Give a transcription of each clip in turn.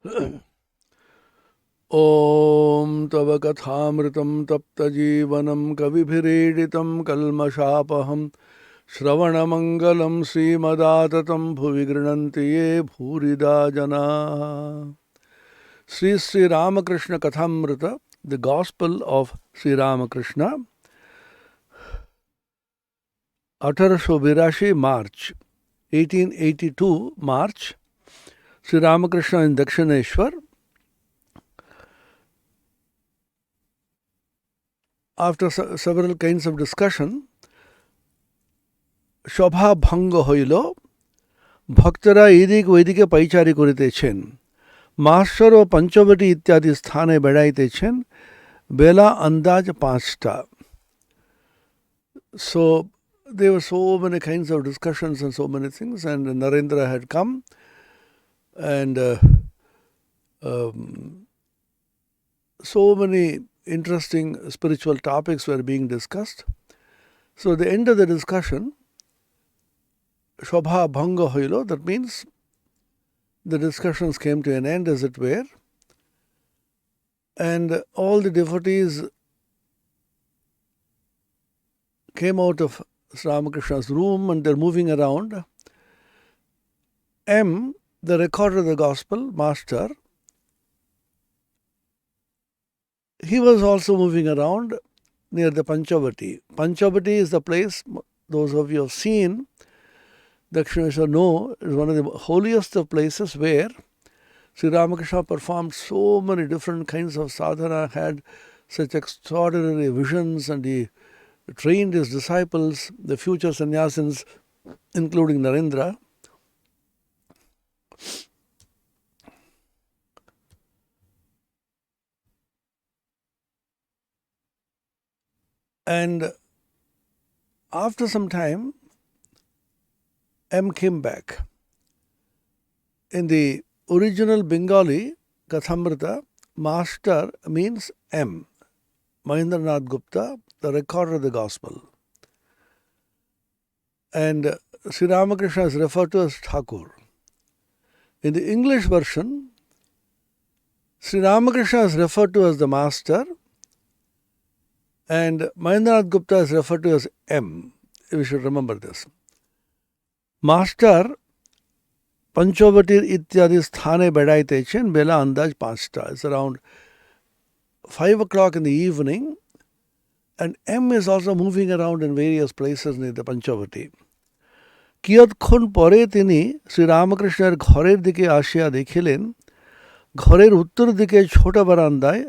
ॐ तव कथामृतं तप्तजीवनं कविभिरीडितं कल्मषापहं श्रवणमङ्गलं श्रीमदाततं भुवि गृह्णन्ति ये भूरिदा जनाः। Sri Sri Ramakrishna Kathamrita, the Gospel of Sri Ramakrishna, 1882 March, 1882 March, Sri Ramakrishna in Dakshineshwar. After several kinds of discussion, Shobha Bhanga Hoilo, Bhaktara Edik Vedike Paichari Kuritechen, Master of Panchavati Ityadi Sthane Bedaitechen, Bela Andaj Pasta. So there were so many kinds of discussions and so many things, and Narendra had come, and so many interesting spiritual topics were being discussed. So at the end of the discussion, Shobha Bhanga Hoilo, that means the discussions came to an end, as it were, and all the devotees came out of Sri Ramakrishna's room and they're moving around. M, the recorder of the Gospel, Master, he was also moving around near the Panchavati. Panchavati is the place, those of you who have seen, Dakshineshwar know, is one of the holiest of places where Sri Ramakrishna performed so many different kinds of sadhana, had such extraordinary visions, and he trained his disciples, the future sannyasins, including Narendra. And after some time, M came back. In the original Bengali Kathamrita, Master means M, Mahendranath Gupta, the recorder of the Gospel. And Sri Ramakrishna is referred to as Thakur. In the English version, Sri Ramakrishna is referred to as the Master, and Mahendranath Gupta is referred to as M. We should remember this. Master Panchavati Ityadi Sthane Bedaitechen Bela Andaj Panchta. It's around 5 o'clock in the evening, and M is also moving around in various places near the Panchavati. কিয়ৎক্ষণ পরে তিনি শ্রী রামকৃষ্ণের ঘরের দিকে আসিয়া দেখিলেন ঘরের উত্তর দিকে ছোট বারান্দায়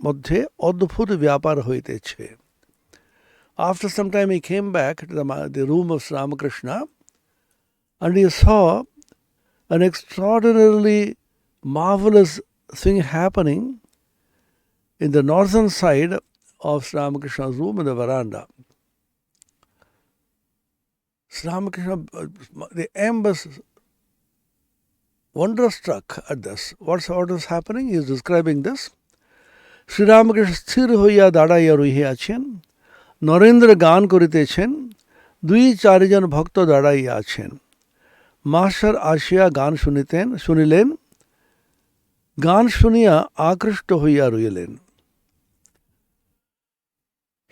মধ্যে অদ্ভুত ব্যাপার হইতেছে. After some time he came back to the room of Sri Ramakrishna, and he saw an extraordinarily marvelous thing happening in the northern side of Sri Ramakrishna's room in the veranda. Sri Ramakrishna, the M was wonderstruck at this. What is happening? He is describing this. Sri Ramakrishna স্থির হইয়া দাঁড়াইয়া রহিয়াছেন, নরেন্দ্র গান করিতেছেন, 2-4 জন ভক্ত দাঁড়াইয়া আছেন। Master আসিয়া গান শুনিলেন, গান শুনিয়া আকৃষ্ট হইয়া রইলেন.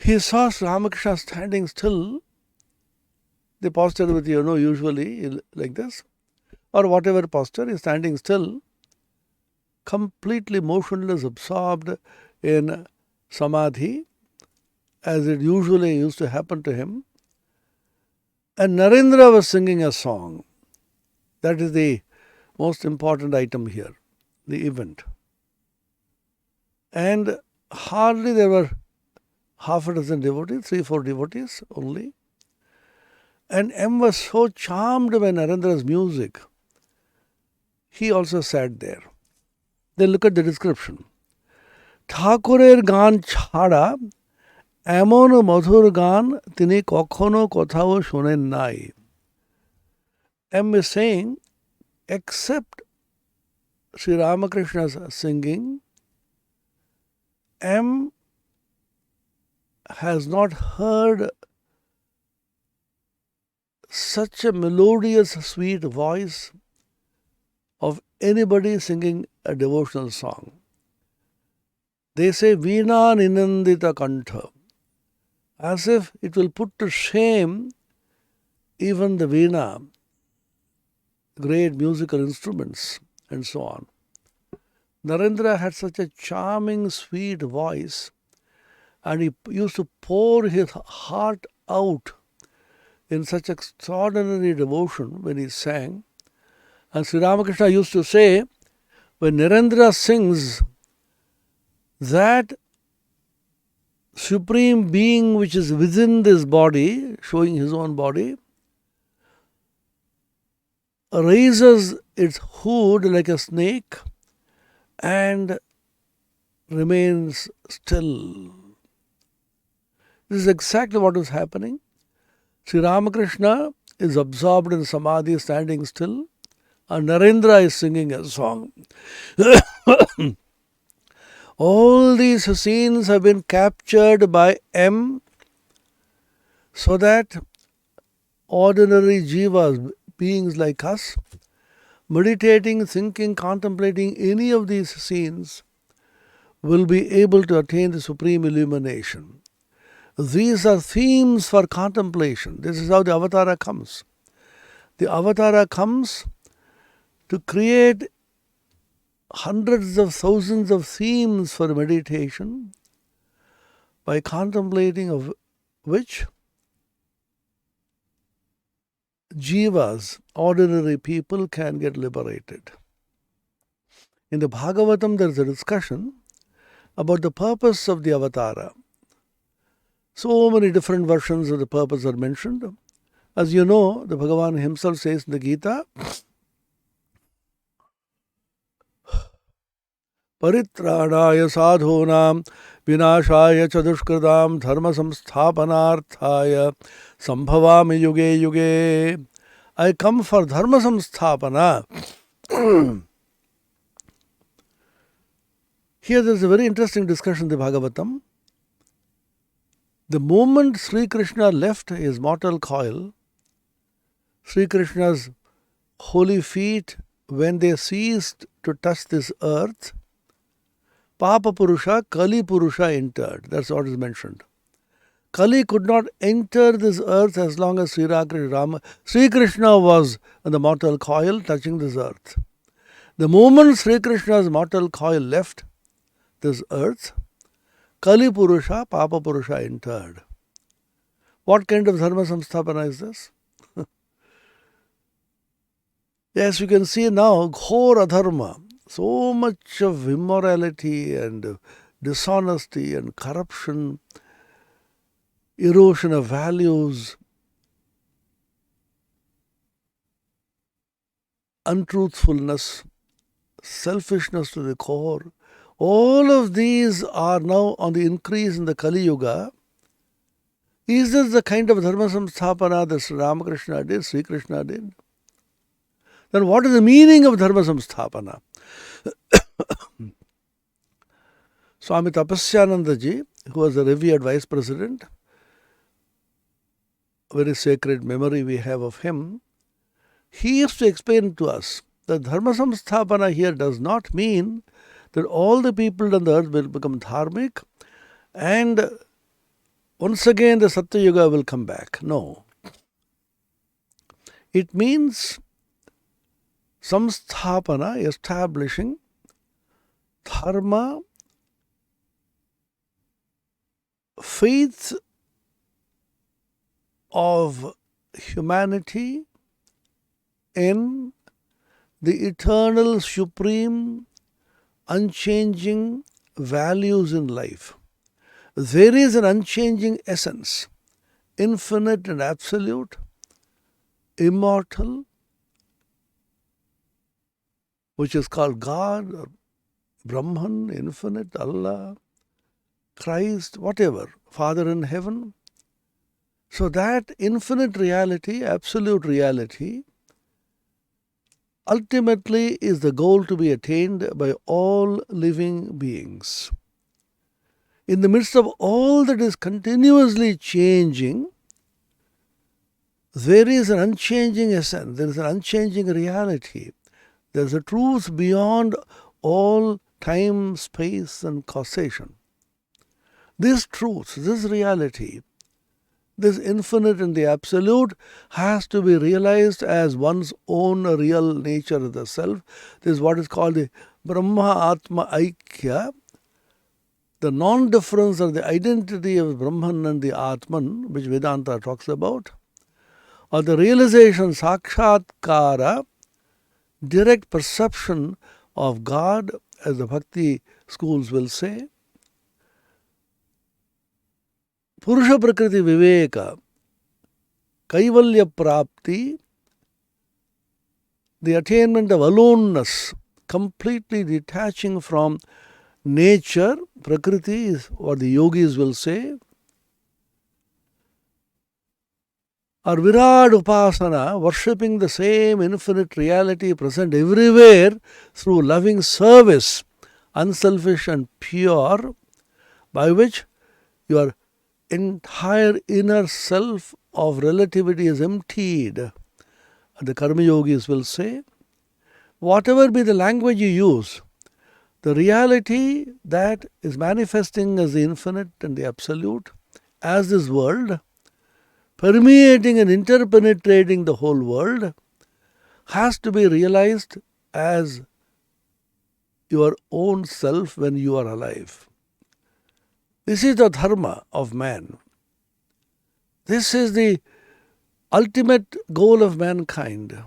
He saw Sri Ramakrishna standing still. The posture with usually like this, or whatever posture, is standing still, completely motionless, absorbed in samadhi, as it usually used to happen to him. And Narendra was singing a song. That is the most important item here, the event. And hardly there were half a dozen devotees, 3-4 devotees only. And M was so charmed by Narendra's music, he also sat there. Then look at the description. ঠাকুরের গান ছাড়া এমন মধুর গান তিনি কখনো কোথাও শোনেন নাই. M is saying, except Sri Ramakrishna's singing, M has not heard such a melodious, sweet voice of anybody singing a devotional song. They say Veena Ninandita Kantha, as if it will put to shame even the Veena, great musical instruments, and so on. Narendra had such a charming, sweet voice, and he used to pour his heart out in such extraordinary devotion when he sang. And Sri Ramakrishna used to say, when Narendra sings, that supreme being which is within this body, showing his own body, raises its hood like a snake and remains still. This is exactly what is happening. Sri Ramakrishna is absorbed in samadhi, standing still, and Narendra is singing a song. All these scenes have been captured by M so that ordinary jivas, beings like us, meditating, thinking, contemplating any of these scenes, will be able to attain the supreme illumination. These are themes for contemplation. This is how the avatara comes. The avatara comes to create hundreds of thousands of themes for meditation, by contemplating of which jivas, ordinary people, can get liberated. In the Bhagavatam, there is a discussion about the purpose of the avatara. So many different versions of the purpose are mentioned. As you know, the Bhagavan himself says in the Gita, Paritranaya sadhunam vinashaya chadushkridam dharma samsthapanarthaya sambhavami yuge yuge. I come for dharma samsthapana. Here there is a very interesting discussion in the Bhagavatam. The moment Sri Krishna left his mortal coil, Sri Krishna's holy feet, when they ceased to touch this earth, Papa Purusha, Kali Purusha entered. That's what is mentioned. Kali could not enter this earth as long as Sri Krishna was in the mortal coil touching this earth. The moment Sri Krishna's mortal coil left this earth, Kali Purusha, Papa Purusha entered. What kind of dharma samsthapana is this? Yes, you can see now, ghor adharma. So much of immorality and dishonesty and corruption, erosion of values, untruthfulness, selfishness to the core. All of these are now on the increase in the Kali Yuga. Is this the kind of dharma samsthapana that Sri Ramakrishna did, Sri Krishna did? Then what is the meaning of dharma samsthapana? Swami Tapasyanandaji, who was the revered vice president, very sacred memory we have of him, he used to explain to us that dharma samsthapana here does not mean that all the people on the earth will become dharmic and once again the Satya Yuga will come back. No. It means samsthapana, establishing dharma, faith of humanity in the eternal, supreme, unchanging values in life. There is an unchanging essence, infinite and absolute, immortal, which is called God, or Brahman, infinite, Allah, Christ, whatever, Father in heaven. So that infinite reality, absolute reality, ultimately is the goal to be attained by all living beings. In the midst of all that is continuously changing, there is an unchanging essence, there is an unchanging reality. There's a truth beyond all time, space, and causation. This truth, this reality, this infinite and the absolute has to be realized as one's own real nature of the self. This is what is called the Brahma Atma Aikya, the non-difference or the identity of Brahman and the Atman, which Vedanta talks about, or the realization, Sakshatkara, direct perception of God, as the Bhakti schools will say. Purusha Prakriti Viveka, Kaivalya Prapti, the attainment of aloneness, completely detaching from nature, Prakriti is what the yogis will say, or Virat Upasana, worshipping the same infinite reality present everywhere through loving service, unselfish and pure, by which your entire inner self of relativity is emptied. The Karma Yogis will say, whatever be the language you use, the reality that is manifesting as the infinite and the absolute, as this world, permeating and interpenetrating the whole world, has to be realized as your own self when you are alive. This is the Dharma of man. This is the ultimate goal of mankind.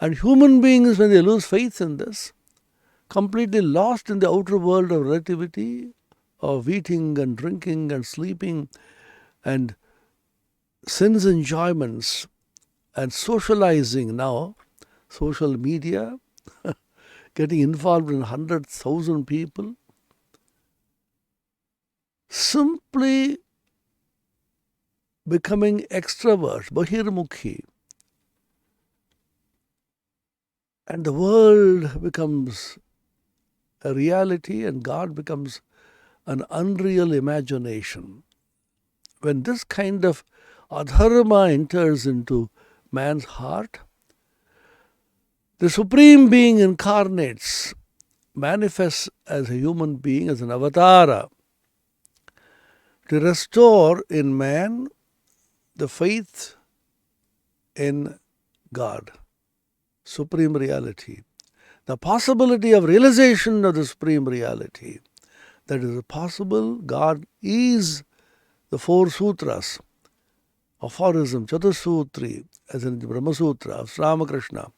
And human beings, when they lose faith in this, completely lost in the outer world of relativity, of eating and drinking and sleeping and sense enjoyments and socializing now, social media, getting involved in 100,000 people, simply becoming extroverts, bahirmukhi, and the world becomes a reality and God becomes an unreal imagination. When this kind of adharma enters into man's heart, the Supreme Being incarnates, manifests as a human being, as an avatara, to restore in man the faith in God, Supreme Reality, the possibility of realization of the Supreme Reality. That is possible. God is the four sutras, aphorism, Chatursutri, as in the Brahma Sutra of Ramakrishna.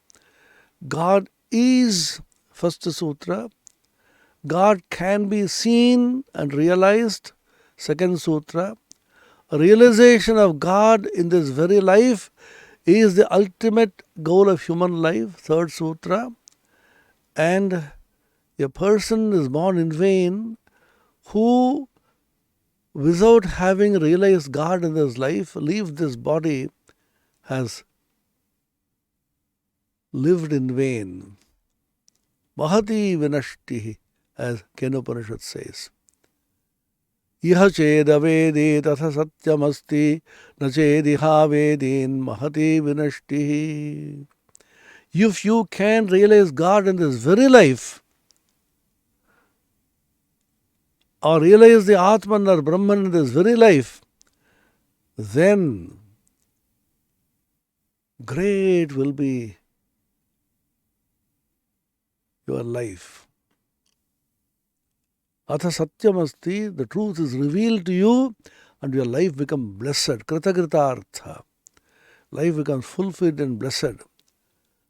God is first sutra. God can be seen and realized, second sutra. A realization of God in this very life is the ultimate goal of human life, third sutra. And a person is born in vain who, without having realized God in his life, leaves this body, has lived in vain. Mahati vinashti, as Kenopanishad says. Iha cheda vedi tatha satyamasti na chediha vedin mahati vinashti. If you can realize God in this very life, or realize the Atman or Brahman in this very life, then great will be your life. Atha satyamasti, the truth is revealed to you and your life becomes blessed. Kritagritartha. Life becomes fulfilled and blessed.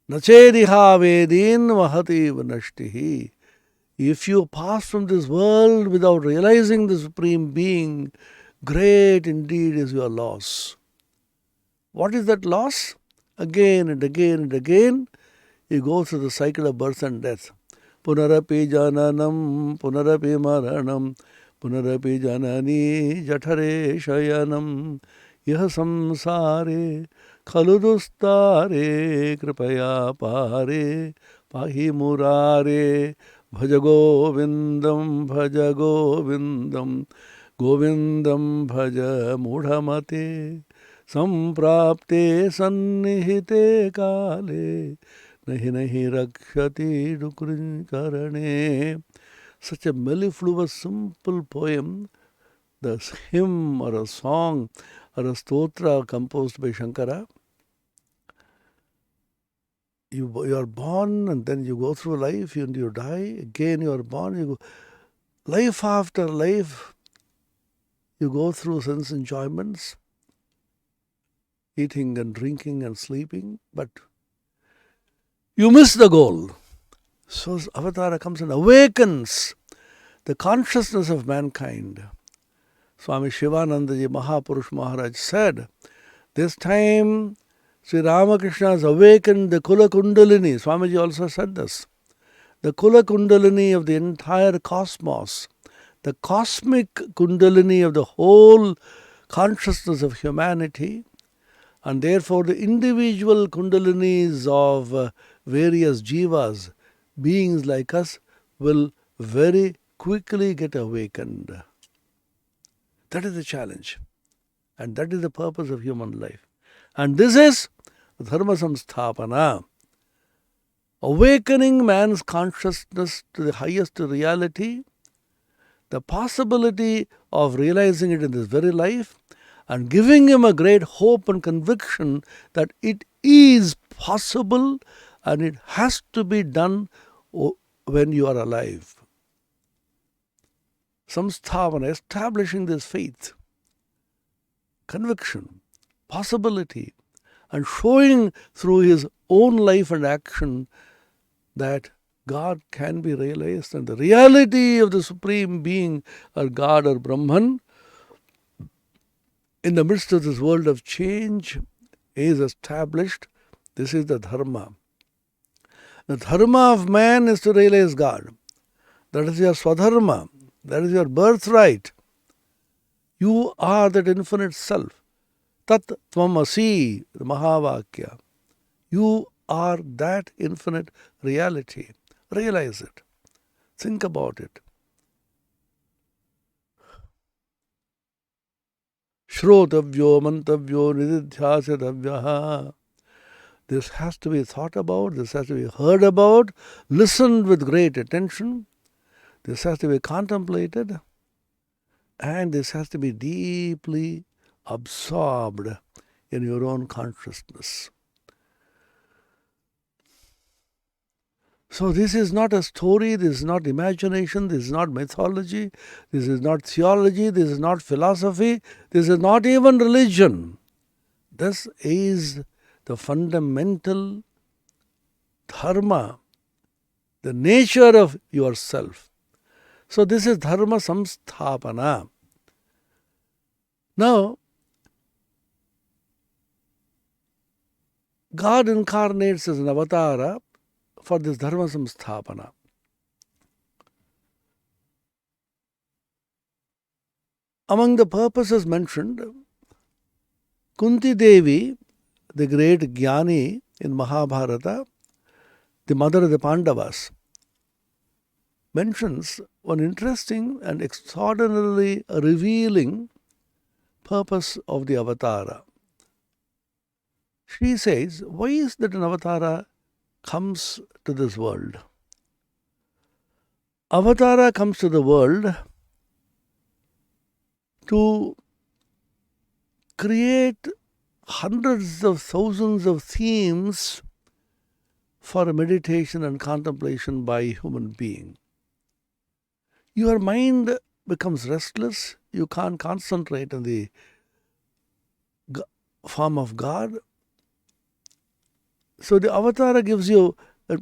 Nachediha vedin mahati vanashtihi. If you pass from this world without realizing the Supreme Being, great indeed is your loss. What is that loss? Again and again and again, you go through the cycle of birth and death. Punarapi jananam, punarapi maranam, punarapi janani jathare shayanam, yah samsare khaludustare kripaya pare pahi murare bhaja govindam govindam bhaja mudhamate samprapte sannihite kale nahi nahi rakshati dukrin karane. Such a mellifluous, simple poem, the hymn or a song or a stotra composed by Shankara. You are born and then you go through life and you die. Again you are born, you go. Life after life, you go through sense enjoyments, eating and drinking and sleeping, but you miss the goal. So Avatara comes and awakens the consciousness of mankind. Swami Shivanandaji Mahapurush Maharaj said, this time Sri Ramakrishna has awakened the Kula Kundalini. Swamiji also said this. The Kula Kundalini of the entire cosmos, the cosmic Kundalini of the whole consciousness of humanity, and therefore the individual Kundalinis of various jivas, beings like us, will very quickly get awakened. That is the challenge. And that is the purpose of human life. And this is Dharma Samsthapana. Awakening man's consciousness to the highest reality, the possibility of realizing it in this very life, and giving him a great hope and conviction that it is possible and it has to be done when you are alive. Samsthavana, establishing this faith, conviction, possibility, and showing through his own life and action that God can be realized and the reality of the Supreme Being or God or Brahman in the midst of this world of change is established. This is the Dharma. The Dharma of man is to realize God. That is your Swadharma. That is your birthright. You are that infinite self. Tat Tvamasi, the Mahavakya. You are that infinite reality. Realize it. Think about it. Shrotavyo mantavyo nididhyasatavyaha. This has to be thought about, this has to be heard about, listened with great attention. This has to be contemplated, and this has to be deeply absorbed in your own consciousness. So this is not a story, this is not imagination, this is not mythology, this is not theology, this is not philosophy, this is not even religion. This is the fundamental dharma, the nature of yourself. So this is Dharma Samsthapana. Now, God incarnates as an avatara for this Dharma Samsthapana. Among the purposes mentioned, Kunti Devi, the great Jnani in Mahabharata, the mother of the Pandavas, mentions one interesting and extraordinarily revealing purpose of the avatara. She says, why is that an avatara comes to this world? Avatara comes to the world to create hundreds of thousands of themes for meditation and contemplation by a human being. Your mind becomes restless, you can't concentrate on the form of God. So the avatara gives you a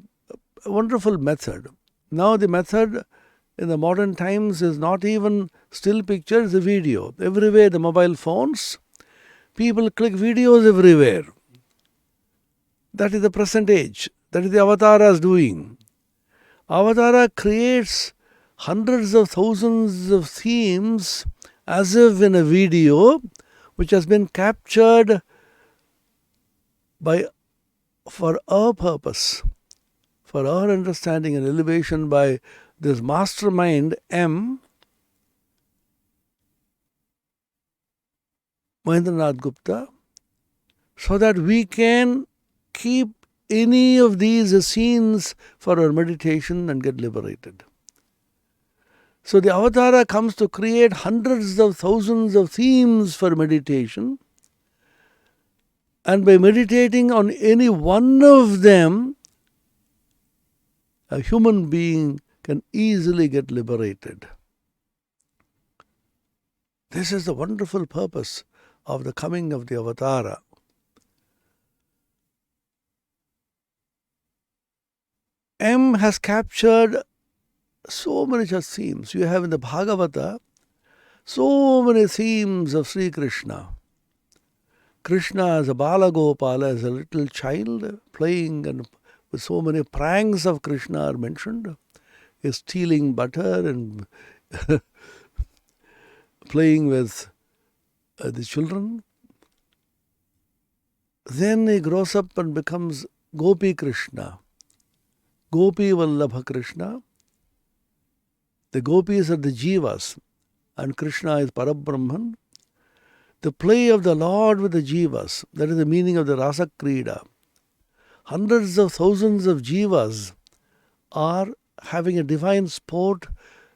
wonderful method. Now the method in the modern times is not even still pictures, a video. Everywhere the mobile phones, people click videos everywhere. That is the present age. That is the avatara's doing. Avatara creates hundreds of thousands of themes as if in a video which has been captured for our purpose, for our understanding and elevation by this mastermind M, Mahendranath Gupta, so that we can keep any of these scenes for our meditation and get liberated. So the avatara comes to create hundreds of thousands of themes for meditation, and by meditating on any one of them, a human being can easily get liberated. This is the wonderful purpose of the coming of the avatara. M has captured so many such themes. You have in the Bhagavata so many themes of Sri Krishna. Krishna as a Balagopala, as a little child, playing, and with so many pranks of Krishna are mentioned. He's stealing butter and playing with the children. Then he grows up and becomes Gopi Krishna, Gopi Vallabha Krishna. The gopis are the jivas and Krishna is Parabrahman. The play of the Lord with the jivas, that is the meaning of the Rasa Krida. Hundreds of thousands of jivas are having a divine sport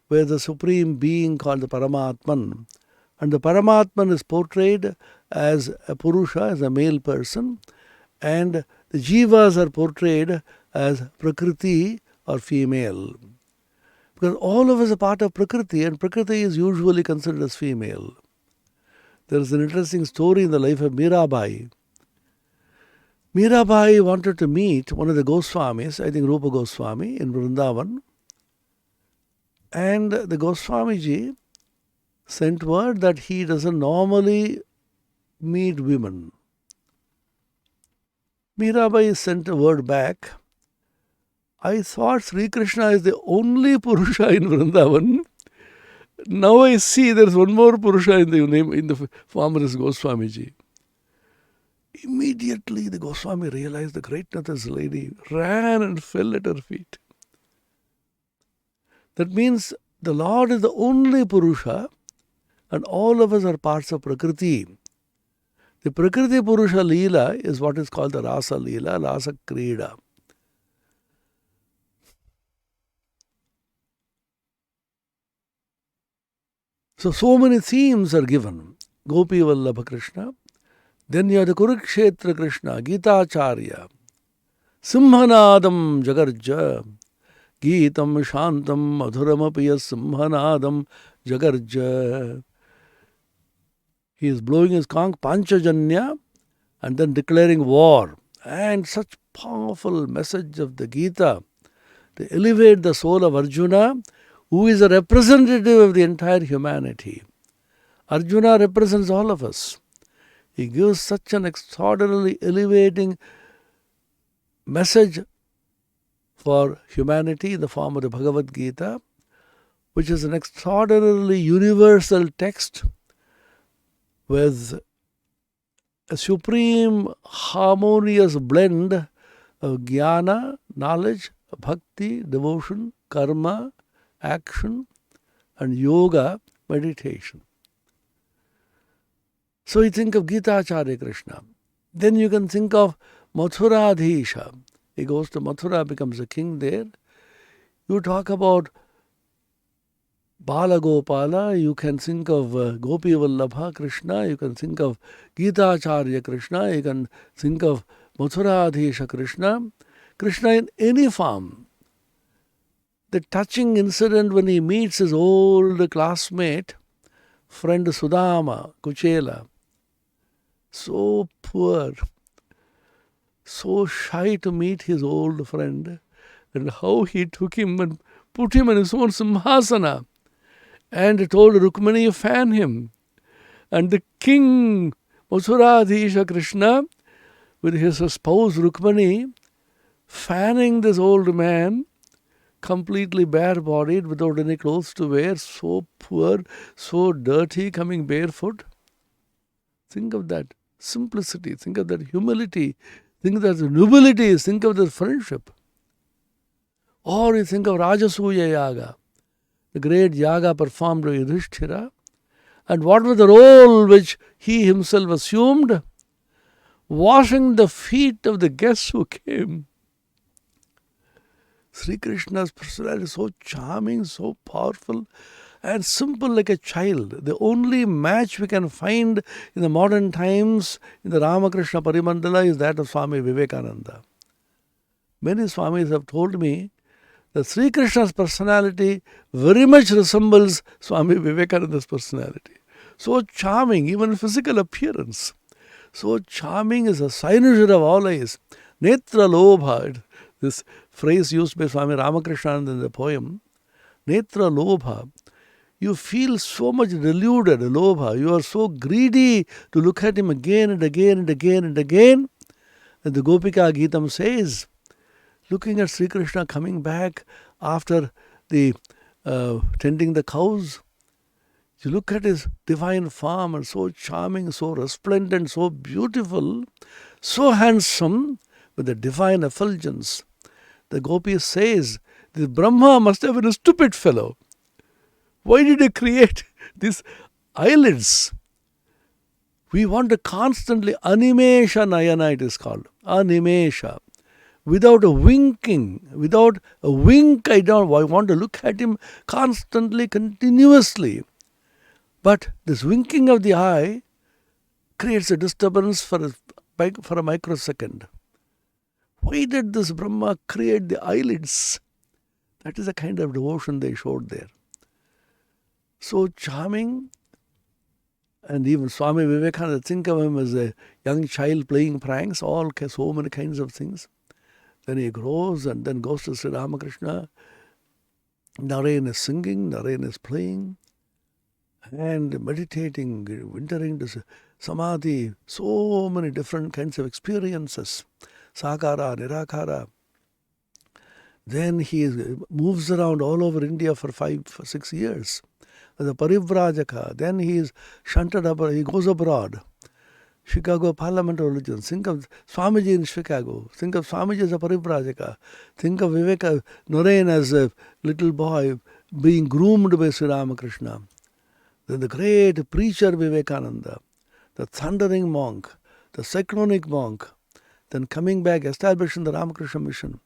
with the Supreme Being called the Paramatman. And the Paramatman is portrayed as a Purusha, as a male person, and the jivas are portrayed as Prakriti or female. Because all of us are part of Prakriti, and Prakriti is usually considered as female. There is an interesting story in the life of Mirabai. Mirabai wanted to meet one of the Goswamis, I think Rupa Goswami, in Vrindavan. And the Goswamiji sent word that he doesn't normally meet women. Mirabai sent a word back. I thought Sri Krishna is the only Purusha in Vrindavan. Now I see there is one more Purusha in the form of this Goswamiji. Immediately the Goswami realized the greatness of this lady, ran and fell at her feet. That means the Lord is the only Purusha and all of us are parts of Prakriti. The Prakriti Purusha Leela is what is called the Rasa Leela, Rasa Krida. So many themes are given. Gopi Vallabha Krishna. Then you have the Kurukshetra Krishna, Gita Acharya. Simhanadam Jagarja. Geetam Shantam Madhuramapiyas Simhanadam Jagarja. He is blowing his conch, Panchajanya, and then declaring war. And such powerful message of the Gita to elevate the soul of Arjuna, who is a representative of the entire humanity. Arjuna represents all of us. He gives such an extraordinarily elevating message for humanity in the form of the Bhagavad Gita, which is an extraordinarily universal text with a supreme harmonious blend of jnana, knowledge, bhakti, devotion, karma, action, and yoga, meditation. So you think of Gita Acharya Krishna. Then you can think of Mathuradhisha. He goes to Mathura, becomes a king there. You talk about Balagopala, you can think of Gopi Vallabha Krishna, you can think of Gita Acharya Krishna, you can think of Mathuradhisha Krishna. Krishna in any form. The touching incident when he meets his old classmate, friend Sudama, Kuchela. So poor, so shy to meet his old friend, and how he took him and put him in his own simhasana and told Rukmani, fan him. And the king, Mathuradhisha Krishna, with his spouse Rukmani, fanning this old man, completely bare-bodied, without any clothes to wear, so poor, so dirty, coming barefoot. Think of that simplicity, think of that humility, think of that nobility, think of that friendship. Or you think of Rajasuya Yaga, the great yaga performed by Yudhishthira, and what was the role which he himself assumed? washing the feet of the guests who came. Sri Krishna's personality is so charming, so powerful, and simple like a child. The only match we can find in the modern times in the Ramakrishna Parimandala is that of Swami Vivekananda. Many Swamis have told me that Sri Krishna's personality very much resembles Swami Vivekananda's personality. So charming, even physical appearance. So charming is a cynosure of all eyes. Netra lobha, this phrase used by Swami Ramakrishna in the poem. Netra lobha. You feel so much deluded, lobha. You are so greedy to look at him again and again and again and again. And the Gopika Geetam says, looking at Sri Krishna coming back after the tending the cows, you look at his divine form and so charming, so resplendent, so beautiful, so handsome, with a divine effulgence. The Gopi says, this Brahma must have been a stupid fellow. Why did he create these eyelids? We want to constantly, animesha nayana it is called, animesha. Without a winking, without a wink, I want to look at him constantly, continuously. But this winking of the eye creates a disturbance for a microsecond. Why did this Brahma create the eyelids? That is the kind of devotion they showed there. So charming. And even Swami Vivekananda, think of him as a young child playing pranks, so many kinds of things. Then he grows and then goes to Sri Ramakrishna. Narayan is singing, Narayan is playing, and meditating, entering into samadhi, so many different kinds of experiences, sakara, nirakara. Then he moves around all over India for 6 years as a parivrajaka. Then he is shunted abroad, he goes abroad. Chicago Parliament of Religion. Think of Swamiji in Chicago. Think of Swamiji as a parivrajaka. Think of Narayan as a little boy being groomed by Sri Ramakrishna. Then the great preacher Vivekananda, the thundering monk, the cyclonic monk, then coming back, establishing the Ramakrishna mission.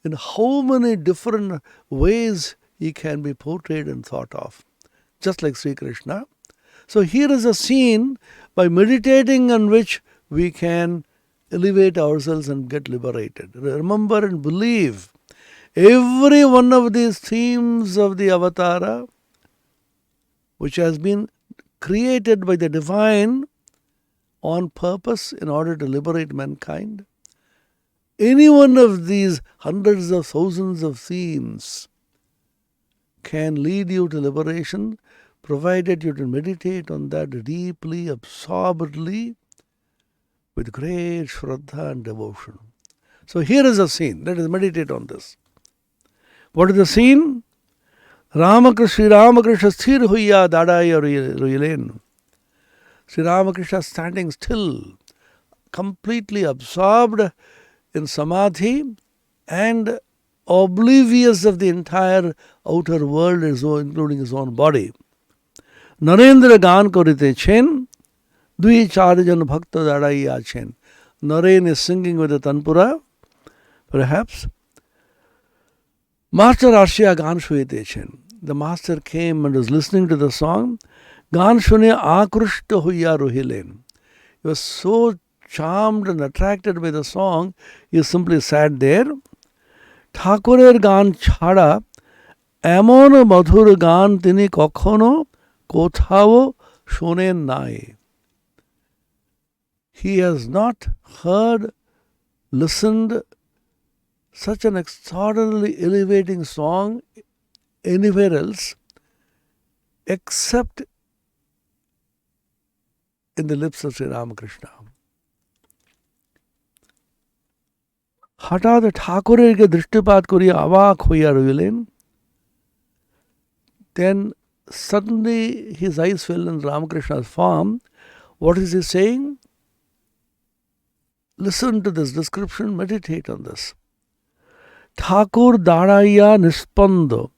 In how many different ways he can be portrayed and thought of, just like Sri Krishna. So here is a scene by meditating on which we can elevate ourselves and get liberated. Remember and believe, every one of these themes of the Avatara, which has been created by the divine on purpose in order to liberate mankind, any one of these hundreds of thousands of themes can lead you to liberation, provided you to meditate on that deeply, absorbedly, with great shraddha and devotion. So here is a scene. Let us meditate on this. What is the scene? Sri Ramakrishna sthir huiya dadaya ruilen. Sri Ramakrishna standing still, completely absorbed in samadhi and oblivious of the entire outer world, including his own body. Narendra gan korite chen, dui charajan bhakta dadai achen. Naren is singing with the tanpura, perhaps. Master Arshya gan shuite chen. The master came and was listening to the song. Gan shune akrushta huya ruhilen. He was so charmed and attracted by the song, he simply sat there. Thakurer gan chhada, emon madhur gan tini kokhono kothao shonen nai. He has not heard, listened such an extraordinarily elevating song anywhere else except in the lips of Sri Ramakrishna. हठात ठाकुर के दृष्टिपात करिए अवाक हुआ रविलेन. Then suddenly his eyes fell on Ramakrishna's form. What is he saying? Listen to this description, meditate on this. Thakur daraiya nispando,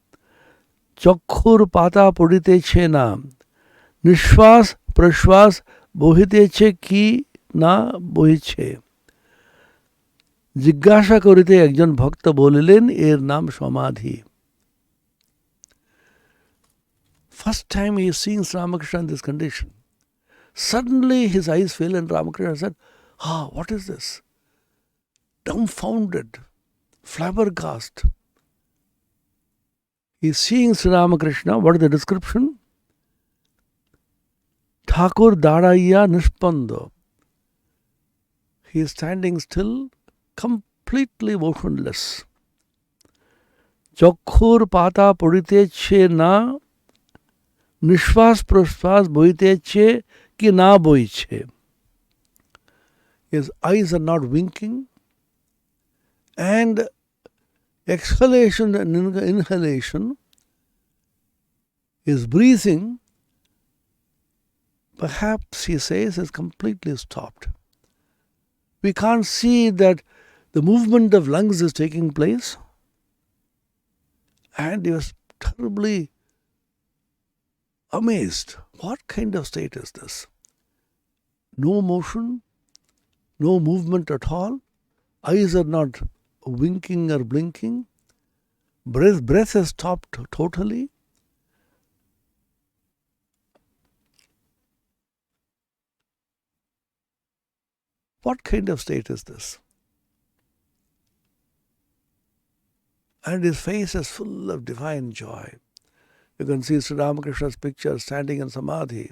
chokkhur pata pudite che naam, nishwas prashwas bohite che ki না বইছে। জিজ্ঞাসা করিতে একজন ভক্ত বলিলেন এর নাম সমাধি। First time he is seeing Ramakrishna in this condition. Suddenly his eyes fell and Ramakrishna said, what is this? Dumbfounded, flabbergasted. He is seeing Sri Ramakrishna. What is the description? Thakur Dadaiya Nishpando. He is standing still, completely motionless. Chokkhur pata puditeche na, nishwas prashwas boiteche ki na boiche. His eyes are not winking, and exhalation and inhalation, his breathing, perhaps he says, is completely stopped. We can't see that the movement of lungs is taking place, and he was terribly amazed. What kind of state is this? No motion, no movement at all, eyes are not winking or blinking, breath has stopped totally. What kind of state is this? And his face is full of divine joy. You can see Sri Ramakrishna's picture standing in Samadhi.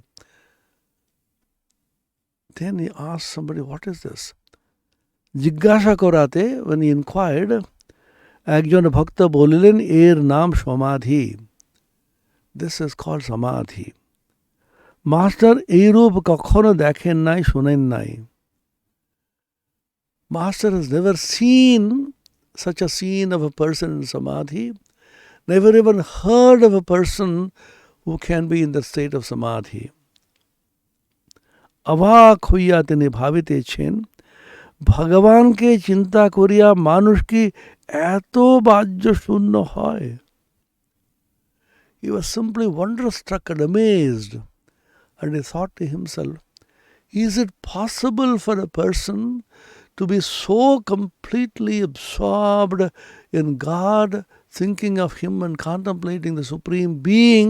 Then he asked somebody, what is this? Jigyasa korate, when he inquired, একজন ভক্ত বলিলেন এর নাম সমাধি. This is called Samadhi. Master এইরূপ কখনো দেখেন নাই, শুনেন নাই. Master has never seen such a scene of a person in Samadhi, never even heard of a person who can be in the state of Samadhi. অবাক হইয়া তিনি ভাবিতেছেন, ভগবানকে চিন্তা করিয়া মানুষ কি এত বাহ্য শূন্য হয়? He was simply wonderstruck and amazed, and he thought to himself, is it possible for a person to be so completely absorbed in God, thinking of Him and contemplating the Supreme Being,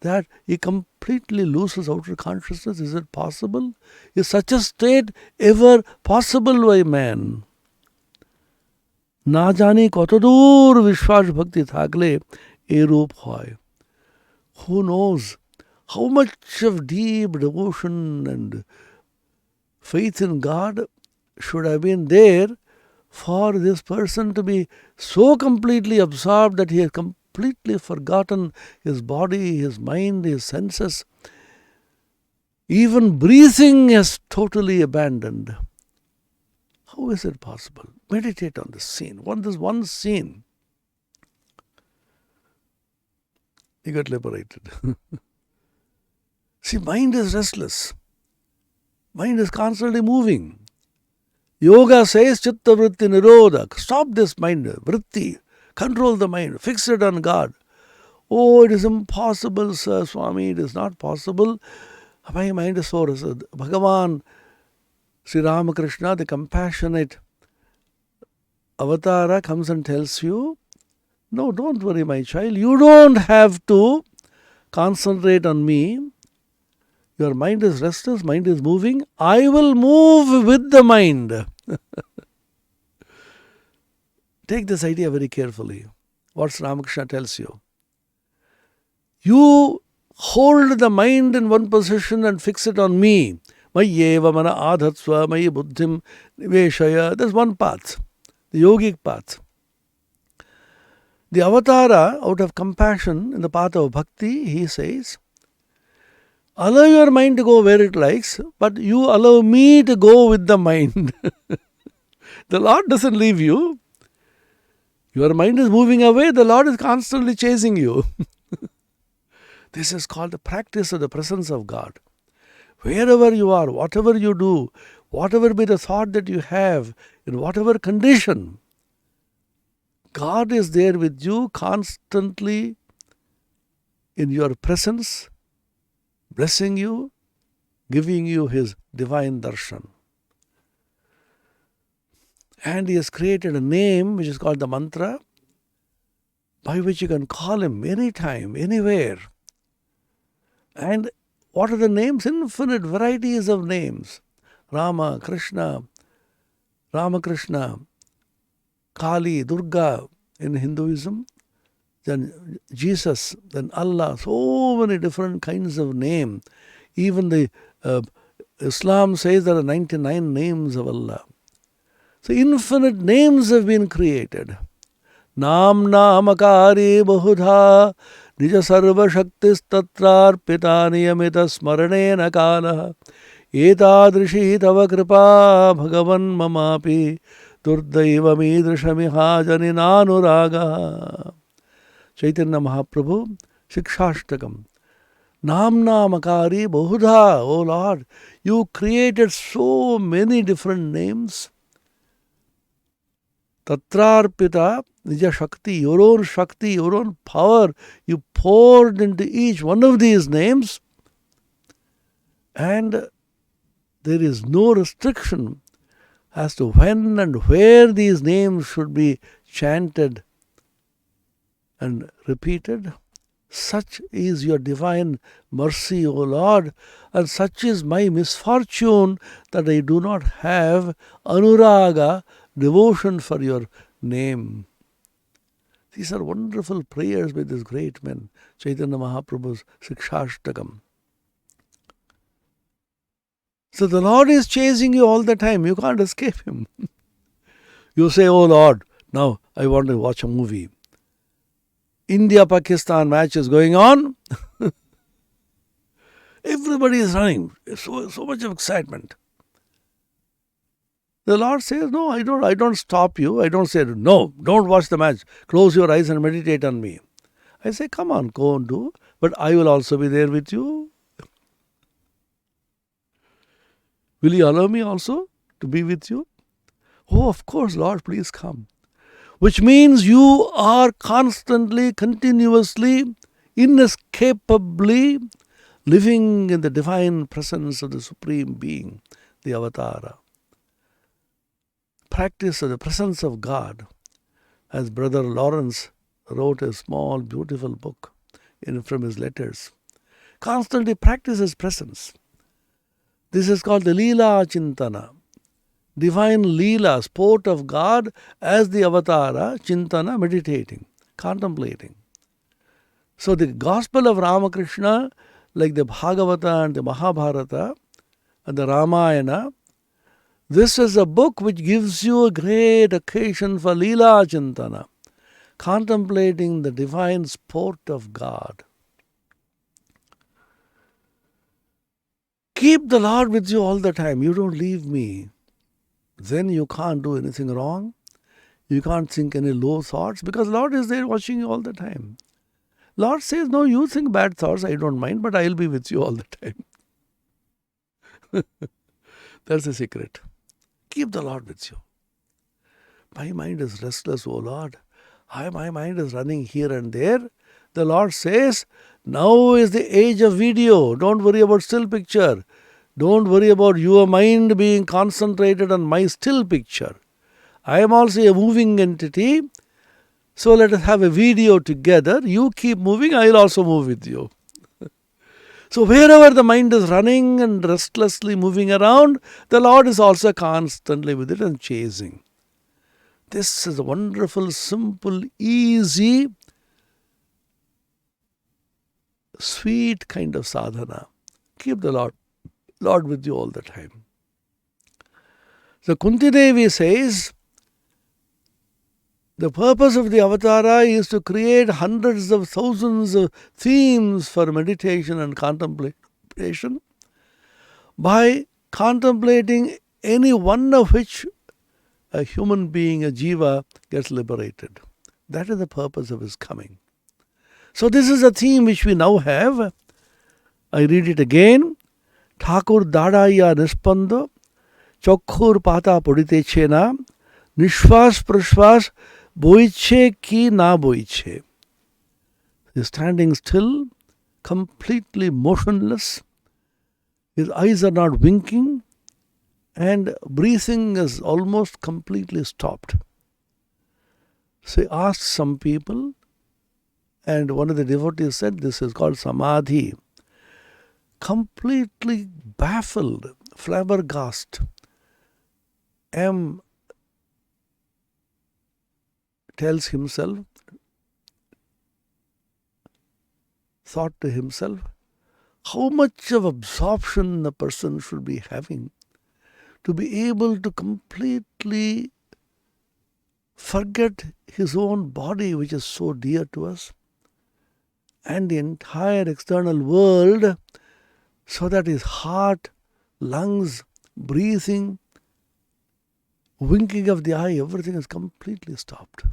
that he completely loses outer consciousness? Is it possible? Is such a state ever possible by man? না জানি কতদূর বিশ্বাস ভক্তি থাকলে এরূপ হয়. Who knows how much of deep devotion and faith in God should have been there for this person to be so completely absorbed that he has completely forgotten his body, his mind, his senses. Even breathing is totally abandoned. How is it possible? Meditate on this scene. This one scene. He got liberated. See, mind is restless. Mind is constantly moving. Yoga says chitta vritti nirodha. Stop this mind, vritti. Control the mind. Fix it on God. Oh, it is impossible, sir, Swami. It is not possible. My mind is so restless. Bhagavan, Sri Ramakrishna, the compassionate avatara, comes and tells you, no, don't worry, my child. You don't have to concentrate on me. Your mind is restless, mind is moving. I will move with the mind. Take this idea very carefully. What Ramakrishna tells you. You hold the mind in one position and fix it on me. Mayyeva mana adhatsva, mayi buddhim niveshaya. There's one path, the yogic path. The avatara, out of compassion in the path of bhakti, he says, allow your mind to go where it likes, but you allow me to go with the mind. The Lord doesn't leave you. Your mind is moving away, the Lord is constantly chasing you. This is called the practice of the presence of God. Wherever you are, whatever you do, whatever be the thought that you have, in whatever condition, God is there with you constantly in your presence, blessing you, giving you His divine darshan. And he has created a name which is called the mantra, by which you can call him anytime, anywhere. And what are the names? Infinite varieties of names. Rama, Krishna, Ramakrishna, Kali, Durga in Hinduism, then Jesus, then Allah, so many different kinds of names. Even the Islam says there are 99 names of Allah. So infinite names have been created. Nam namakari bahudha nija sarva shaktis tatrarpita niyamita smaranena kala etadrishi tava kripa bhagavan mamapi durdaivam idrishamihajani nanuraga. Chaitanya Mahaprabhu, Shikshashtakam. Namna Makari Bahudha, O Lord, you created so many different names. Tatrarpita, Nija Shakti, your own power, you poured into each one of these names, and there is no restriction as to when and where these names should be chanted and repeated. Such is your divine mercy, O Lord, and such is my misfortune that I do not have anuraga, devotion for your name. These are wonderful prayers by this great man, Chaitanya Mahaprabhu's Sikshashtakam. So the Lord is chasing you all the time. You can't escape him. You say, oh Lord, now I want to watch a movie. India-Pakistan match is going on. Everybody is running. So much of excitement. The Lord says, no, I don't stop you. I don't say, no, don't watch the match. Close your eyes and meditate on me. I say, come on, go and do. But I will also be there with you. Will you allow me also to be with you? Oh, of course, Lord, please come. Which means you are constantly, continuously, inescapably living in the divine presence of the Supreme Being, the Avatara. Practice of the presence of God, as Brother Lawrence wrote a small, beautiful book from his letters. Constantly practice his presence. This is called the Leela Chintana. Divine Leela, sport of God as the Avatara, Chintana, meditating, contemplating. So the Gospel of Ramakrishna, like the Bhagavata and the Mahabharata and the Ramayana, this is a book which gives you a great occasion for Leela Chintana, contemplating the divine sport of God. Keep the Lord with you all the time. You don't leave me. Then you can't do anything wrong. You can't think any low thoughts because Lord is there watching you all the time. Lord says, no, you think bad thoughts, I don't mind, but I'll be with you all the time. That's the secret. Keep the Lord with you. My mind is restless, O Lord. My mind is running here and there. The Lord says, now is the age of video. Don't worry about still picture. Don't worry about your mind being concentrated on my still picture. I am also a moving entity. So let us have a video together. You keep moving, I will also move with you. So wherever the mind is running and restlessly moving around, the Lord is also constantly with it and chasing. This is a wonderful, simple, easy, sweet kind of sadhana. Keep the Lord with you all the time. So Kunti Devi says, the purpose of the Avatara is to create hundreds of thousands of themes for meditation and contemplation by contemplating any one of which a human being, a jiva, gets liberated. That is the purpose of his coming. So this is a theme which we now have. I read it again. Thakur dadaya nispando, chokkhur pata pudite chena, nishwas prashwas, boiche ki na boiche. He is standing still, completely motionless. His eyes are not winking, and breathing is almost completely stopped. So he asked some people, and one of the devotees said this is called samadhi. Completely baffled, flabbergasted, M tells himself, thought to himself, how much of absorption a person should be having to be able to completely forget his own body, which is so dear to us, and the entire external world, so that his heart, lungs, breathing, winking of the eye, everything is completely stopped.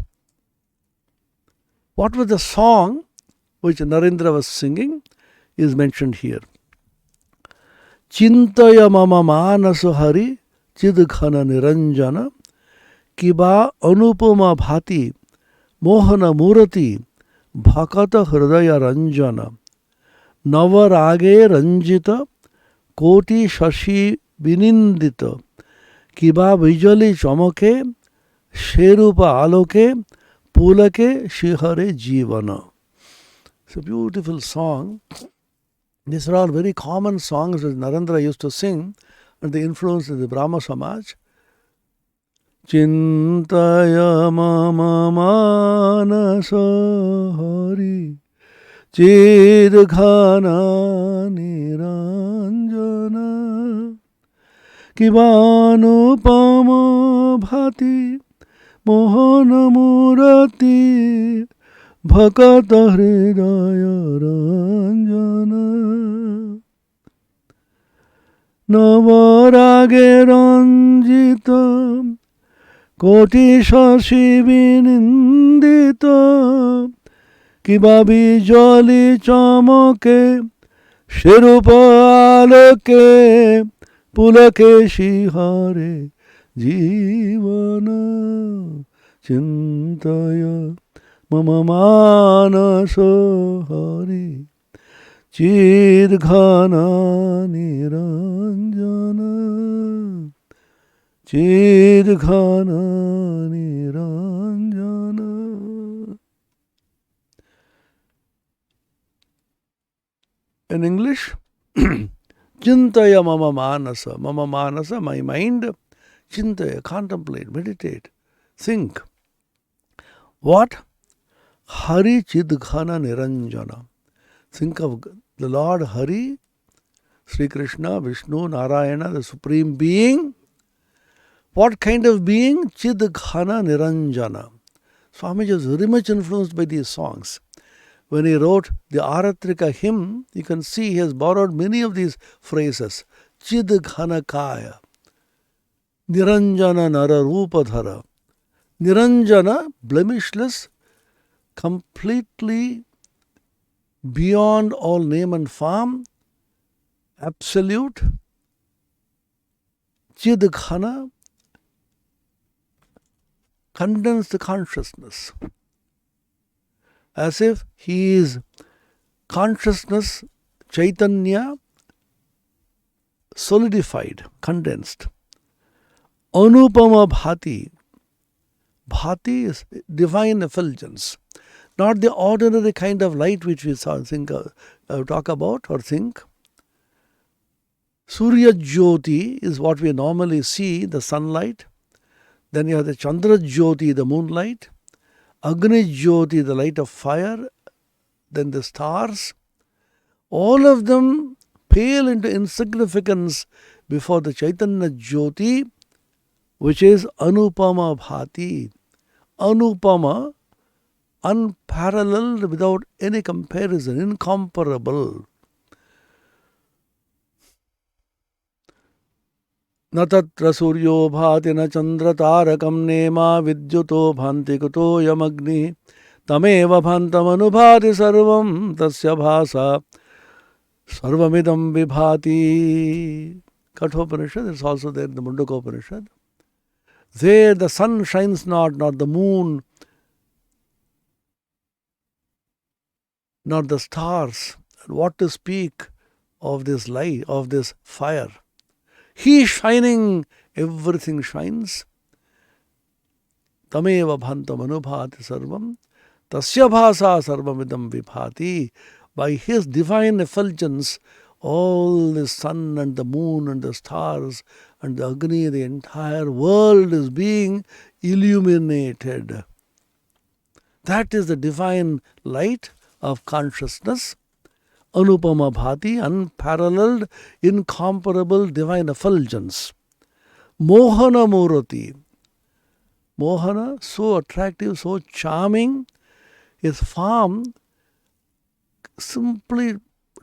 What was the song which Narendra was singing is mentioned here. Chintaya mama manaso hari chidghana niranjana kiba anupama bhati mohana murati bhakata hridaya ranjana navarage ranjita koti shashi binindita kiba vijali chamake sherupa aloke pulake shihare jivana. It's a beautiful song. These are all very common songs that Narendra used to sing under the influence of the Brahma Samaj. Chintaya mama manasa hari chidghana niranjana kibanupama bhati mohana murati bhakata hridaya ranjana navarage ranjita koti shashi vinindita kiba bijali chamake shirupa aloke pulake shihare jivana chintaya mama manaso hari chidghana niranjana chidghana niranjana. In English, chintaya mama manasa, my mind, chintaya, contemplate, meditate, think. What? Hari Chidghana Niranjana. Think of the Lord Hari, Sri Krishna, Vishnu, Narayana, the Supreme Being. What kind of being? Chidghana Niranjana. Swami was very much influenced by these songs. When he wrote the Aratrika hymn, you can see he has borrowed many of these phrases. Chidghana Kaya, Niranjana Nara Rupadhara. Niranjana, blemishless, completely beyond all name and form, absolute. Chidghana, condensed consciousness, as if he is consciousness, Chaitanya, solidified, condensed. Anupama bhati. Bhati is divine effulgence, not the ordinary kind of light which we talk about or think. Surya Jyoti is what we normally see, the sunlight. Then you have the Chandra Jyoti, the moonlight. Agni Jyoti, the light of fire. Then the stars. All of them pale into insignificance before the Chaitanya Jyoti, which is Anupama Bhati. Anupama, unparalleled, without any comparison, incomparable. Na tatra suryo bhati na chandra tarakam nema vidyuto bhanti kuto yamagni tameva bhantam anubhati sarvam tasya bhasa sarvamidam vibhati. Kathopanishad is also there in the Mundakopanishad. There the sun shines not, nor the moon, nor the stars. And what to speak of this light, of this fire? He is shining, everything shines. Tameva bhantam anubhati sarvam. Tasya bhasa sarvamidam vibhati. By his divine effulgence, all the sun and the moon and the stars and the Agni, the entire world is being illuminated. That is the divine light of consciousness. Anupama bhati, unparalleled, incomparable divine effulgence. Mohana murati. Mohana, so attractive, so charming. His form simply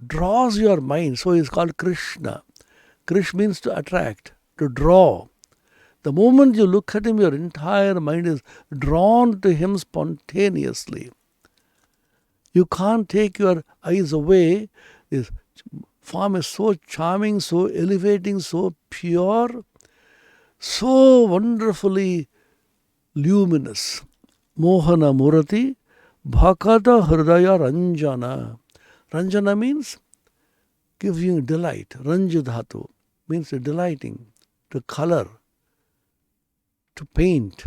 draws your mind. So he is called Krishna. Krish means to attract, to draw. The moment you look at him, your entire mind is drawn to him spontaneously. You can't take your eyes away. His form is so charming, so elevating, so pure, so wonderfully luminous. Mohana Murati, Bhakata Hridaya Ranjana. Ranjana means giving delight. Ranjadhatu means delighting, to color, to paint.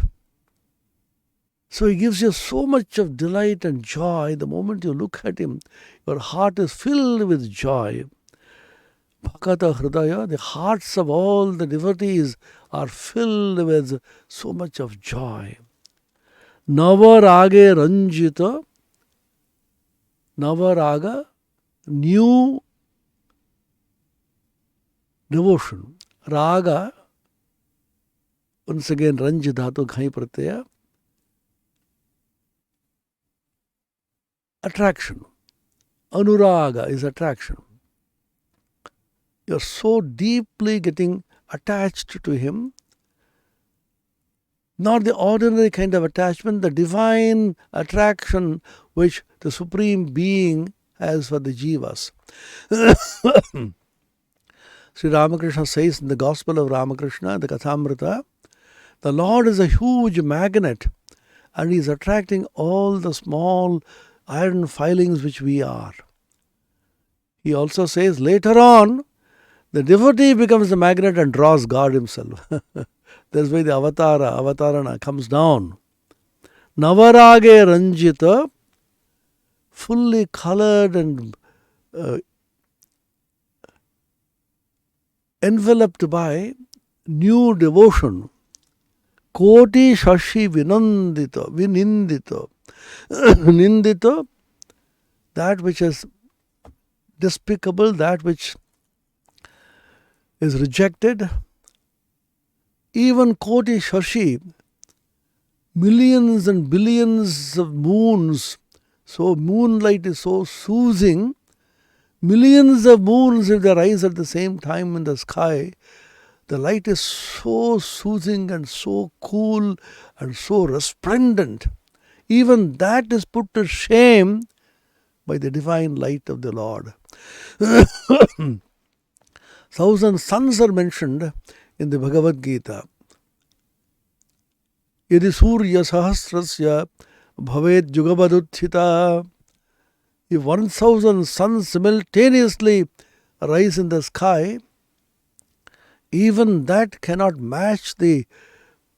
So he gives you so much of delight and joy. The moment you look at him, your heart is filled with joy. Bhakata Hridaya, the hearts of all the devotees are filled with so much of joy. Navarage Ranjita, Navaraga, new devotion. Raga, once again Ranjidhatu Ghai Pratyaya, attraction. Anuraga is attraction. You are so deeply getting attached to him. Not the ordinary kind of attachment, the divine attraction which the Supreme Being has for the jivas. Sri Ramakrishna says in the Gospel of Ramakrishna, the Kathamrita, the Lord is a huge magnet and he is attracting all the small iron filings which we are. He also says later on, the devotee becomes the magnet and draws God himself. That's why the avatarana comes down. Navarage Ranjita, fully colored and enveloped by new devotion. Koti Shashi Vinandita, Vinindita. Nindita, that which is despicable, that which is rejected. Even Koti Shashi, millions and billions of moons, so moonlight is so soothing. Millions of moons, if they rise at the same time in the sky, the light is so soothing and so cool and so resplendent. Even that is put to shame by the divine light of the Lord. 1,000 suns are mentioned in the Bhagavad Gita. Yadi surya sahasrasya bhavet yugabadutthita. If 1,000 suns simultaneously rise in the sky, even that cannot match the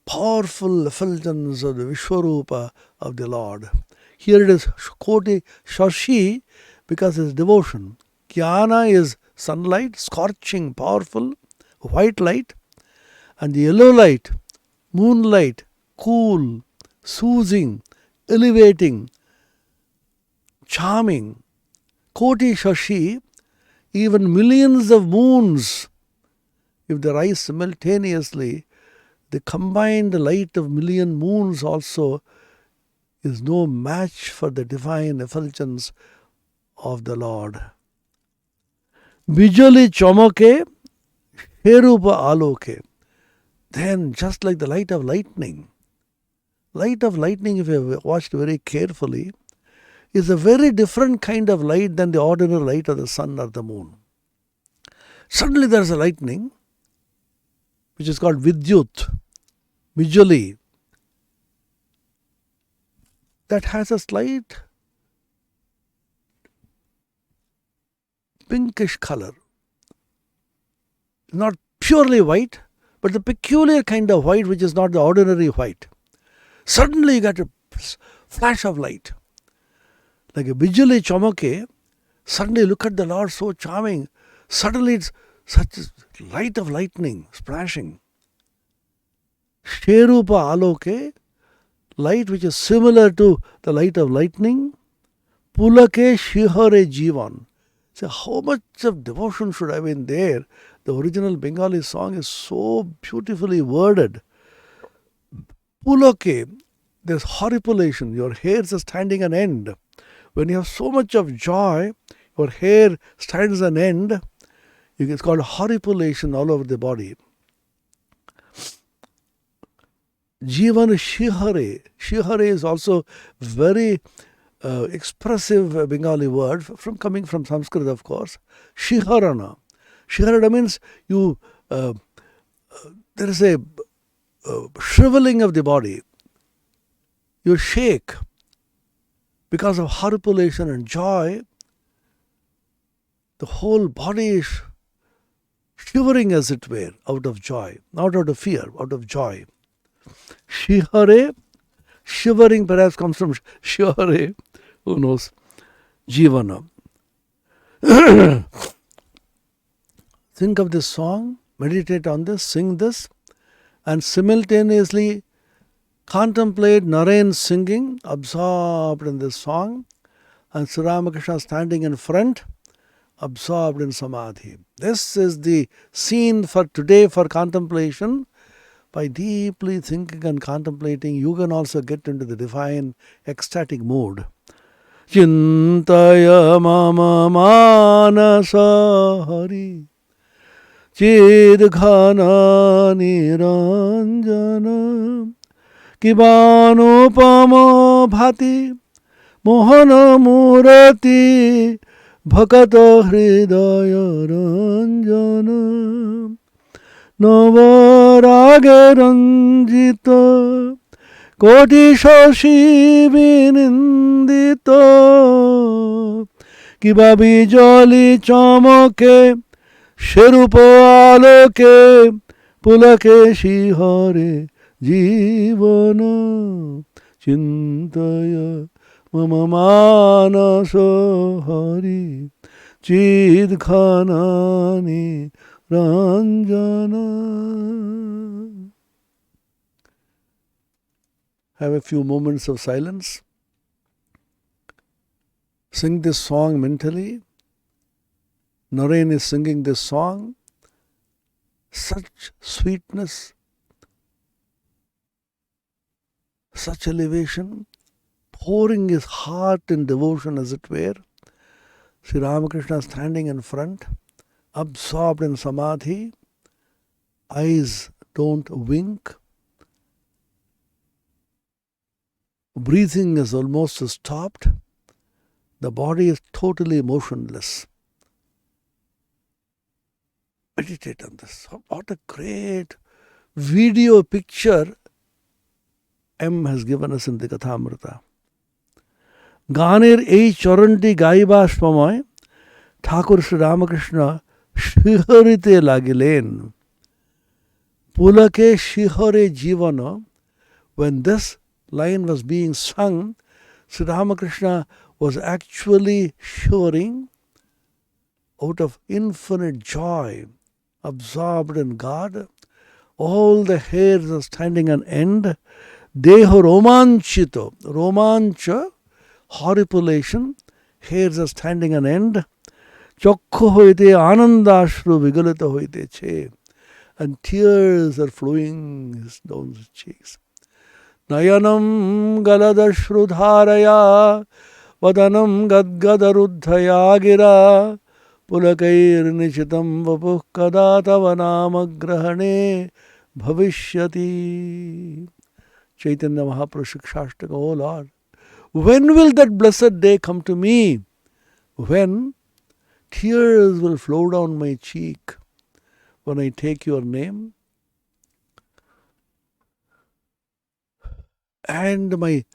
powerful effulgence of the Vishwarupa of the Lord. Here it is Koti Shashi because it's devotion. Jnana is sunlight, scorching, powerful, white light, and the yellow light, moonlight, cool, soothing, elevating, charming. Koti Shashi, even millions of moons, if they rise simultaneously, the combined light of million moons also is no match for the divine effulgence of the Lord. Bijali Chamake, Herupa Aloke. Then, just like the light of lightning, if you have watched very carefully, is a very different kind of light than the ordinary light of the sun or the moon. Suddenly there is a lightning, which is called Vidyut, visually, that has a slight pinkish color. Not purely white, but the peculiar kind of white which is not the ordinary white. Suddenly you get a flash of light. Like a bijli chamoke, suddenly look at the Lord, so charming. Suddenly it's such a light of lightning splashing. Sherupa aloke, light which is similar to the light of lightning. Pulake shihare jivan. So how much of devotion should have been there? The original Bengali song is so beautifully worded. Pulake, there's horripilation. Your hairs are standing an end. When you have so much of joy, your hair stands an end. It's called horripilation all over the body. Jivan shihare. Shihare is also very expressive Bengali word coming from Sanskrit, of course. Shiharana. Shiharana means there is a shriveling of the body. You shake because of horripilation and joy. The whole body is shivering, as it were, out of joy, not out of fear, out of joy. Shihare, shivering perhaps comes from shihare, who knows, jivana. Think of this song, meditate on this, sing this, and simultaneously contemplate Narayan singing, absorbed in this song, and Sri Ramakrishna standing in front, absorbed in samadhi. This is the scene for today for contemplation. By deeply thinking and contemplating, you can also get into the divine ecstatic mood. Chintaya mama manasa hari chidghana niranjana kibanupama bhati mohana murati bhakata hridaya ranjana Navarage ranjita koti shashi vinindita kiba bijoli chamoke sherupa aloke pulake shihare jivana chintaya mama manasa hari chidkhanani Ranjana. Have a few moments of silence. Sing this song mentally. Narayan is singing this song. Such sweetness, such elevation, pouring his heart in devotion, as it were. Sri Ramakrishna standing in front, absorbed in samadhi, eyes don't wink, breathing is almost stopped, the body is totally motionless. Meditate on this. What a great video picture M has given us in the Kathamrita. Ganer ei charanti gaiba spamoy, Thakur Sri Ramakrishna shiharite lagilen. Pulake shihare jivana. When this line was being sung, Sri Ramakrishna was actually shivering out of infinite joy, absorbed in God. All the hairs are standing on end. Deho romanchito. Romancha, horripilation. Hairs are standing on end. Chokho hoite anandashru vigalita hoite. And tears are flowing down his cheeks. Nayanam galadashru dharaya vadanam gadgadarudhaya gira pulakair nishitam vapuh kada tava namagrahane bhavishyati. Chaitanya Mahaprabhu Shikshashtaka, oh Lord, when will that blessed day come to me? When tears will flow down my cheek when I take your name, and my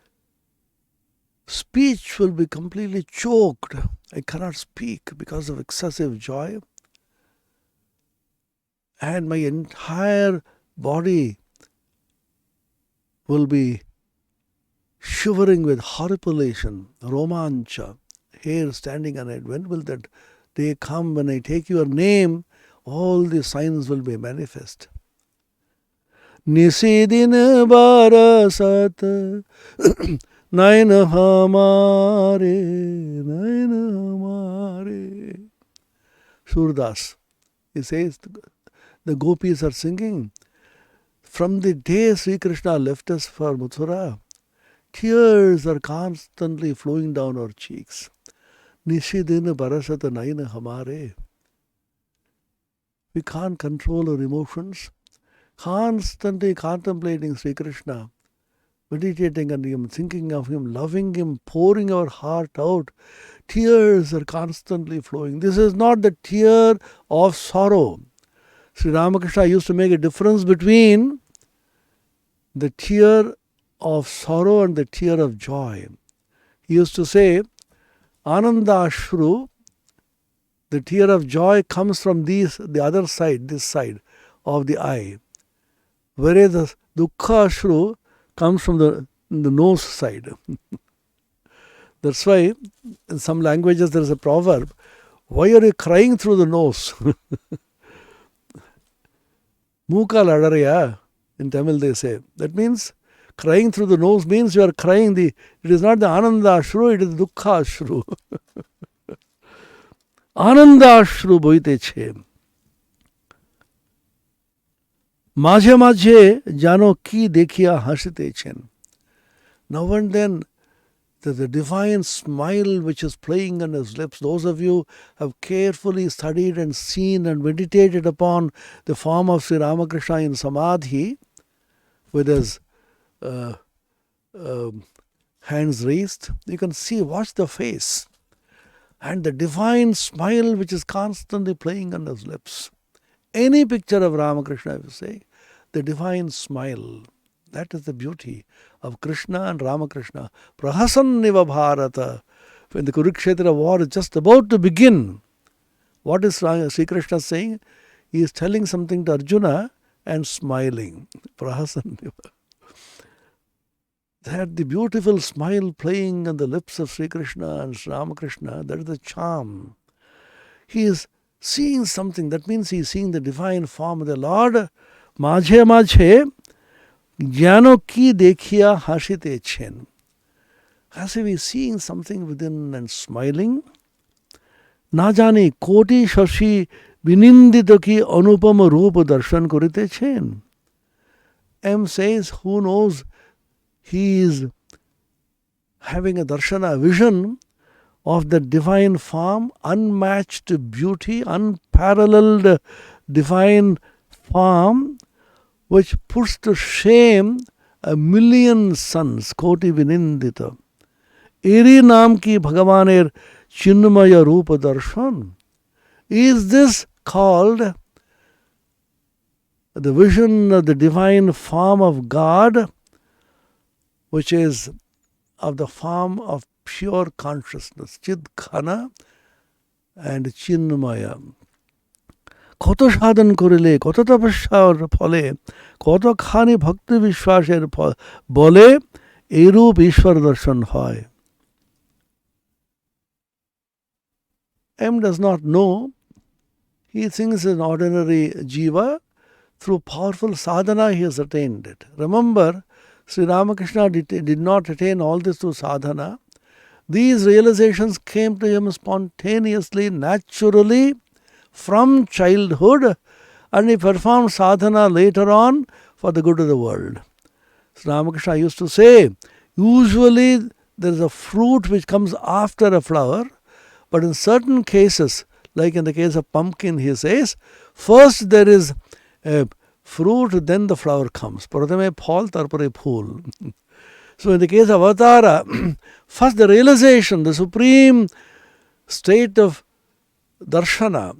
speech will be completely choked. I cannot speak because of excessive joy. and my entire body will be shivering with horripilation, romancha, hair standing on it. When will that day come when I take your name? All the signs will be manifest. Nisidin barasat nain hamare. Surdas, he says, the gopis are singing. From the day Sri Krishna left us for Mathura, tears are constantly flowing down our cheeks. Nishidin barasat naina hamare. We can't control our emotions. Constantly contemplating Sri Krishna, meditating on Him, thinking of Him, loving Him, pouring our heart out. Tears are constantly flowing. This is not the tear of sorrow. Sri Ramakrishna used to make a difference between the tear of sorrow and the tear of joy. He used to say, Ananda Ashru, the tear of joy comes from the other side, this side of the eye. Whereas the Dukkha Ashru comes from the nose side. That's why in some languages there is a proverb, why are you crying through the nose? Muka ladaraya, in Tamil they say. That means crying through the nose means you are crying it is not the Ananda Ashru, it is the Dukkha Ashru. Ananda Ashru boiteche. মাঝে মাঝে জানো কি দেখিয়া হাসিতেছেন. Now and then the divine smile which is playing on his lips. Those of you have carefully studied and seen and meditated upon the form of Sri Ramakrishna in Samadhi with his hands raised, you can see, watch the face and the divine smile which is constantly playing on his lips. Any picture of Ramakrishna, if you say, the divine smile, that is the beauty of Krishna and Ramakrishna. Prahasanniva Bharata. When the Kurukshetra war is just about to begin, what is Sri Krishna saying? He is telling something to Arjuna and smiling. Prahasanniva. That the beautiful smile playing on the lips of Sri Krishna and Sri Ramakrishna, that is the charm. He is seeing something, that means he is seeing the divine form of the Lord. Majhe majhe jnano ki dekhiya hasitechen. As if he is seeing something within and smiling. Na jane koti shashi binindito ki anupama rupa darshan koritechen. M says, who knows, he is having a darshana, a vision of the divine form, unmatched beauty, unparalleled divine form, which puts to shame a million suns, koti vinindita. Eri naam ki bhagavaner chinmaya rupa darshan. Is this called the vision of the divine form of God, which is of the form of pure consciousness, Chid Khana and Chinmaya. Koto sadhan korile, koto tapasya phole, koto khani bhakti vishwasher bole, erup Ishwar darshan hoy. M does not know. He thinks an ordinary jiva. Through powerful sadhana he has attained it. Remember, Sri Ramakrishna did not attain all this through sadhana. These realizations came to him spontaneously, naturally, from childhood, and he performed sadhana later on for the good of the world. Sri Ramakrishna used to say, usually there is a fruit which comes after a flower, but in certain cases, like in the case of pumpkin, he says, first there is a fruit, then the flower comes. Pratame phal, tarpare phool. So in the case of Avatara, first the realization, the supreme state of darshana,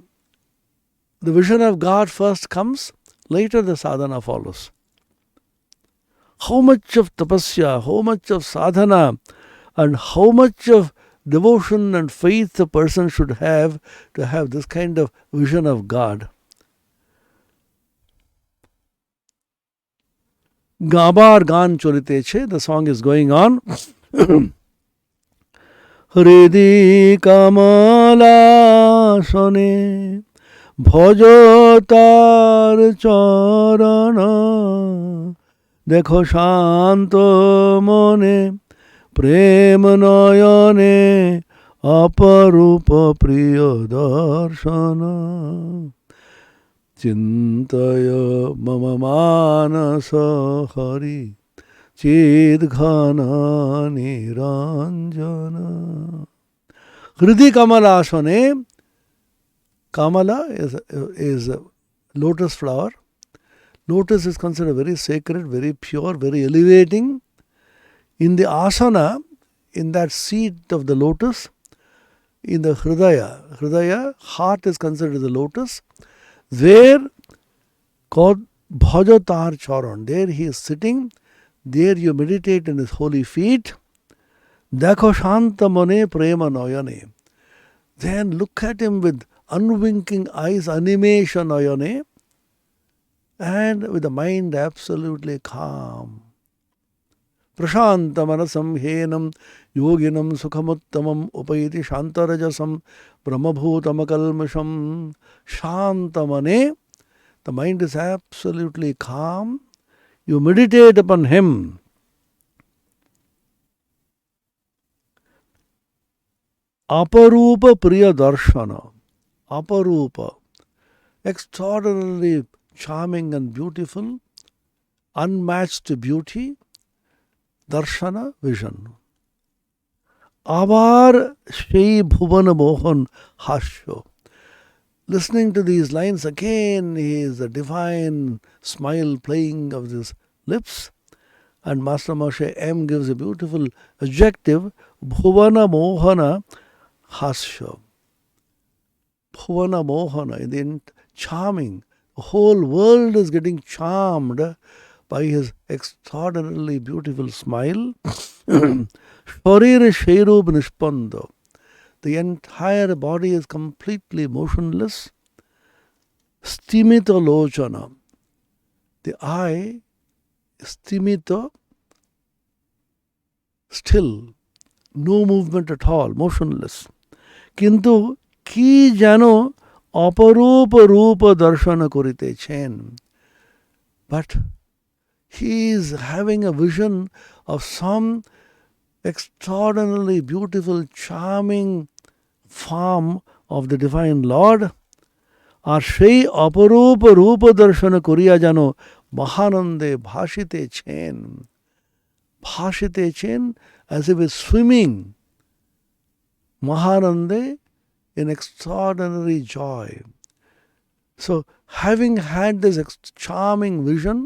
the vision of God first comes, later the sadhana follows. How much of tapasya, how much of sadhana, and how much of devotion and faith a person should have to have this kind of vision of God. Gabar gan choliteche, the song is going on. Hridi kamala sone ভজতার চরণ দেখো শান্ত মনে প্রেম নয়নে অপরূপ প্রিয় দর্শন চিন্তয় মম মানস হরি চিদ্ঘন নিরঞ্জন হৃদি কমলাসনে. Kamala is a lotus flower. Lotus is considered very sacred, very pure, very elevating. In the asana, in that seat of the lotus, in the Hridaya, heart is considered the lotus. There, called Bhajatar Charan, there he is sitting. There you meditate in his holy feet. Dakho Shanta Mone Prema Noyane. Then look at him with unwinking eyes, animation ayane, and with the mind absolutely calm. Prashanta manasam henam yoginam sukhamuttamam upayiti shantarajasam brahmabhutamakalmasham shantamane. The mind is absolutely calm. You meditate upon him. Aparupa priya darshana. Aparupa, extraordinarily charming and beautiful, unmatched beauty, darshana, vision. Abar Shri Bhuvana Mohan Hasho. Listening to these lines again, he is a divine smile playing of his lips, and Master Moshe M gives a beautiful adjective, Bhuvana Mohana Hasho. Bhuvana Mohana, in charming. The whole world is getting charmed by his extraordinarily beautiful smile. Sharir Shairub Nishpando. The entire body is completely motionless. Stimita Lochana. The eye, stimita, still, no movement at all, motionless. Kintu কি যেন অপরূপ রূপ দর্শন করিতেছেন. But he is having a vision of some extraordinarily beautiful, charming form of the Divine Lord. আর সেই অপরূপ রূপ দর্শন করিয়া যেন মহানন্দে ভাসিতেছেন. ভাসিতেছেন as if it's swimming. Mahanande in extraordinary joy. So, having had this charming vision,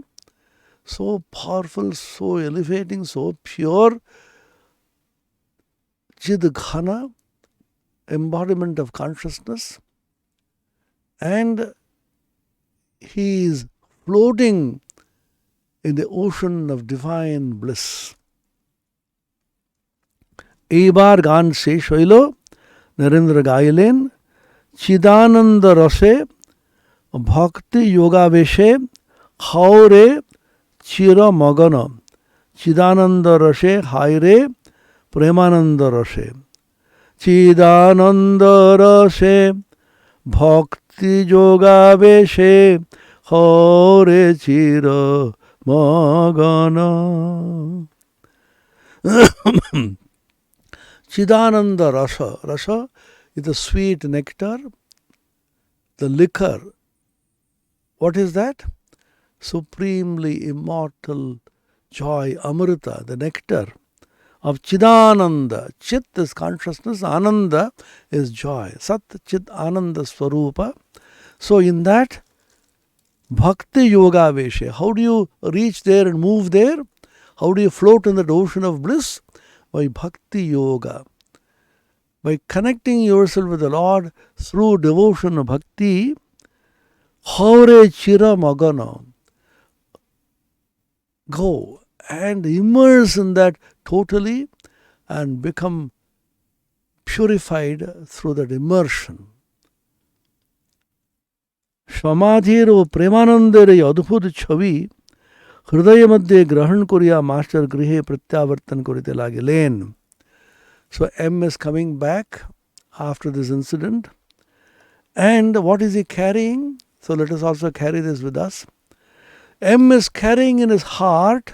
so powerful, so elevating, so pure, Chidghana, embodiment of consciousness, and he is floating in the ocean of divine bliss. এইবার গান শেষ হইল. নরেন্দ্র গাইলেন, চিদানন্দ রসে ভক্তি যোগাবেশে হাওরে চিরমগন. চিদানন্দ রসে হায়রে প্রেমানন্দ রসে. চিদানন্দ রসে ভক্তি যোগাবেশে হাওরে চিরমগন. Chidananda Rasa. Rasa is the sweet nectar, the liquor. What is that? Supremely immortal joy, Amrita, the nectar of Chidananda. Chit is consciousness, Ananda is joy. Sat Chit Ananda Swarupa. So in that, Bhakti Yoga Veshe. How do you reach there and move there? How do you float in that ocean of bliss? By Bhakti Yoga. By connecting yourself with the Lord through devotion of Bhakti, Haure Chira Magana. Go and immerse in that totally and become purified through that immersion. সমাধির ও প্রেমানন্দের এই অদ্ভুত ছবি হৃদয় মধ্যে গ্রহণ করিয়া master গৃহে প্রত্যাবর্তন করিতে লাগিলেন. So M is coming back after this incident. And what is he carrying? So let us also carry this with us. M is carrying in his heart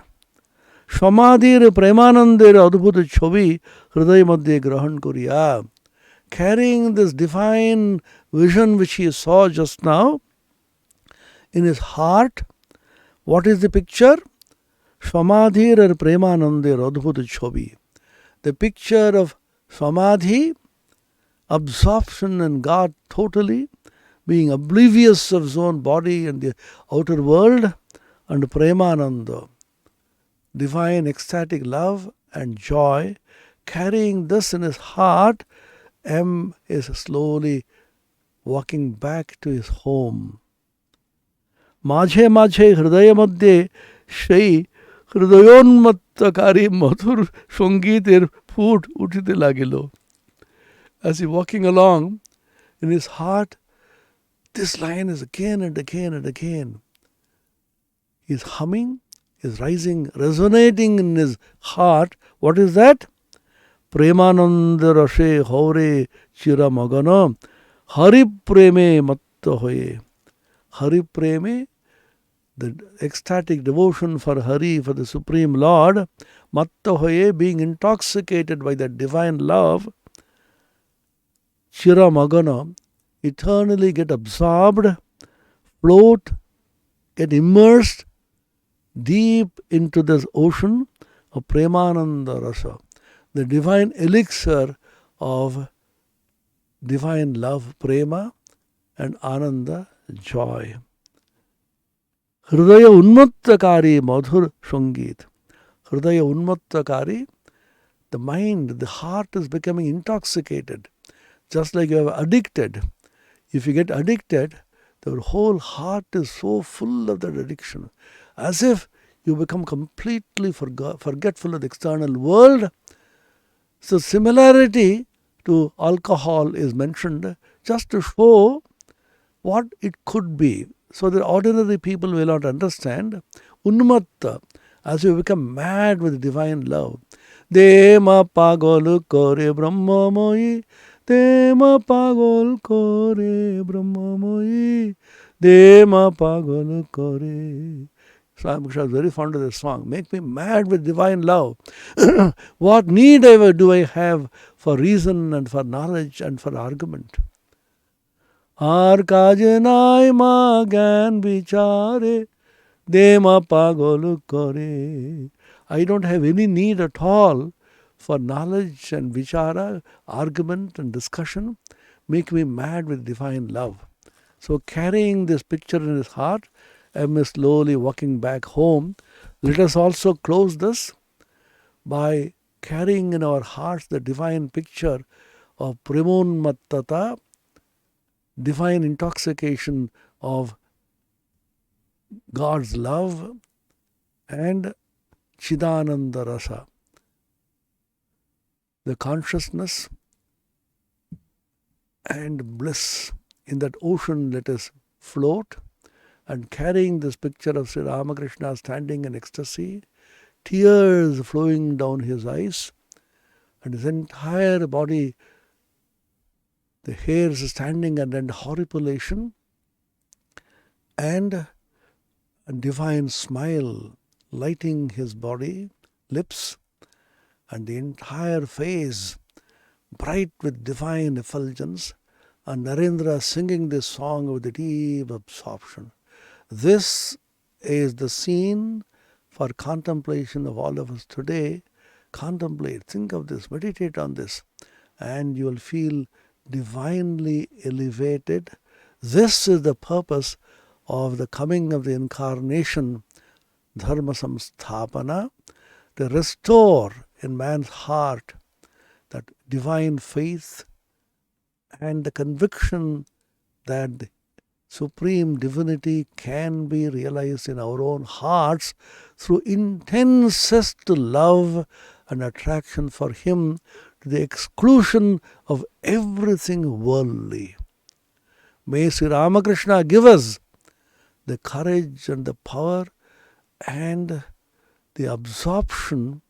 সমাধির প্রেমানন্দের অদ্ভুত ছবি হৃদয় মধ্যে গ্রহণ করিয়া. Carrying this divine vision which he saw just now in his heart. What is the picture? সমাধির আর প্রেমানন্দের অদ্ভুত ছবি. The picture of samadhi, absorption in God totally, being oblivious of his own body and the outer world, and premananda, divine ecstatic love and joy. Carrying this in his heart, M is slowly walking back to his home. মাঝে মাঝে হৃদয় মধ্যে সেই হৃদয়োন্মত্তকারী মধুর সঙ্গীতের foot উঠিতে লাগিল. As he walking along, in his heart, this line is again and again and again. He is humming, is rising, resonating in his heart. What is that? Premananda rashe haure chira magana hari preme matta hoye. Hari preme, the ecstatic devotion for Hari, for the Supreme Lord, matta hoye, being intoxicated by that divine love, chira magana, eternally get absorbed, float, get immersed deep into this ocean of Premananda Rasa, the divine elixir of divine love, Prema, and Ananda, joy. Hridaya unmattakari madhur sangit. Hridaya unmattakari, the mind, the heart is becoming intoxicated. Just like you are addicted. If you get addicted, the whole heart is so full of that addiction. As if you become completely forgetful of the external world. So similarity to alcohol is mentioned just to show what it could be. So that ordinary people will not understand. Unmatta, as you become mad with divine love. Dema pagol kore brahmamoyi. Dema pagol kore brahmamoyi. Dema pagol kore. Ramakrishna is very fond of this song. Make me mad with divine love. What need ever do I have for reason and for knowledge and for argument? আর কাজে নাই মা জ্ঞান বিচারে দে মা পাগল করে. I don't have any need at all for knowledge and vichara, argument and discussion. Make me mad with divine love. So carrying this picture in his heart, M is slowly walking back home. Let us also close this by carrying in our hearts the divine picture of Premonmattata, divine intoxication of God's love, and Chidananda Rasa, the consciousness and bliss. In that ocean let us float, and carrying this picture of Sri Ramakrishna standing in ecstasy, tears flowing down his eyes, and his entire body, the hairs standing and horripilation, and a divine smile lighting his body, lips, and the entire face bright with divine effulgence, and Narendra singing this song with a deep absorption. This is the scene for contemplation of all of us today. Contemplate, think of this, meditate on this, and you will feel divinely elevated. This is the purpose of the coming of the incarnation, Dharma Samsthapana, to restore in man's heart that divine faith and the conviction that the supreme divinity can be realized in our own hearts through intensest love and attraction for Him, to the exclusion of everything worldly. May Sri Ramakrishna give us the courage and the power and the absorption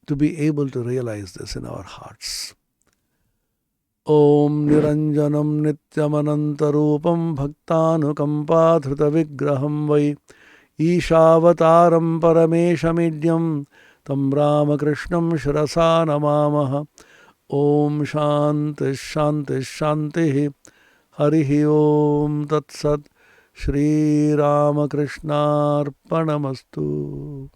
to be able to realize this in our hearts. Om Niranjanam Nityamanantarupam Bhaktanukampadhrita Vigraham Vai Ishavataram Parameshamidhyam Tam Ramakrishnam Shirasa Namamaha. Om Shanti Shanti Shanti Harihi Om Tat Sat Shri Ramakrishna Arpanamastu.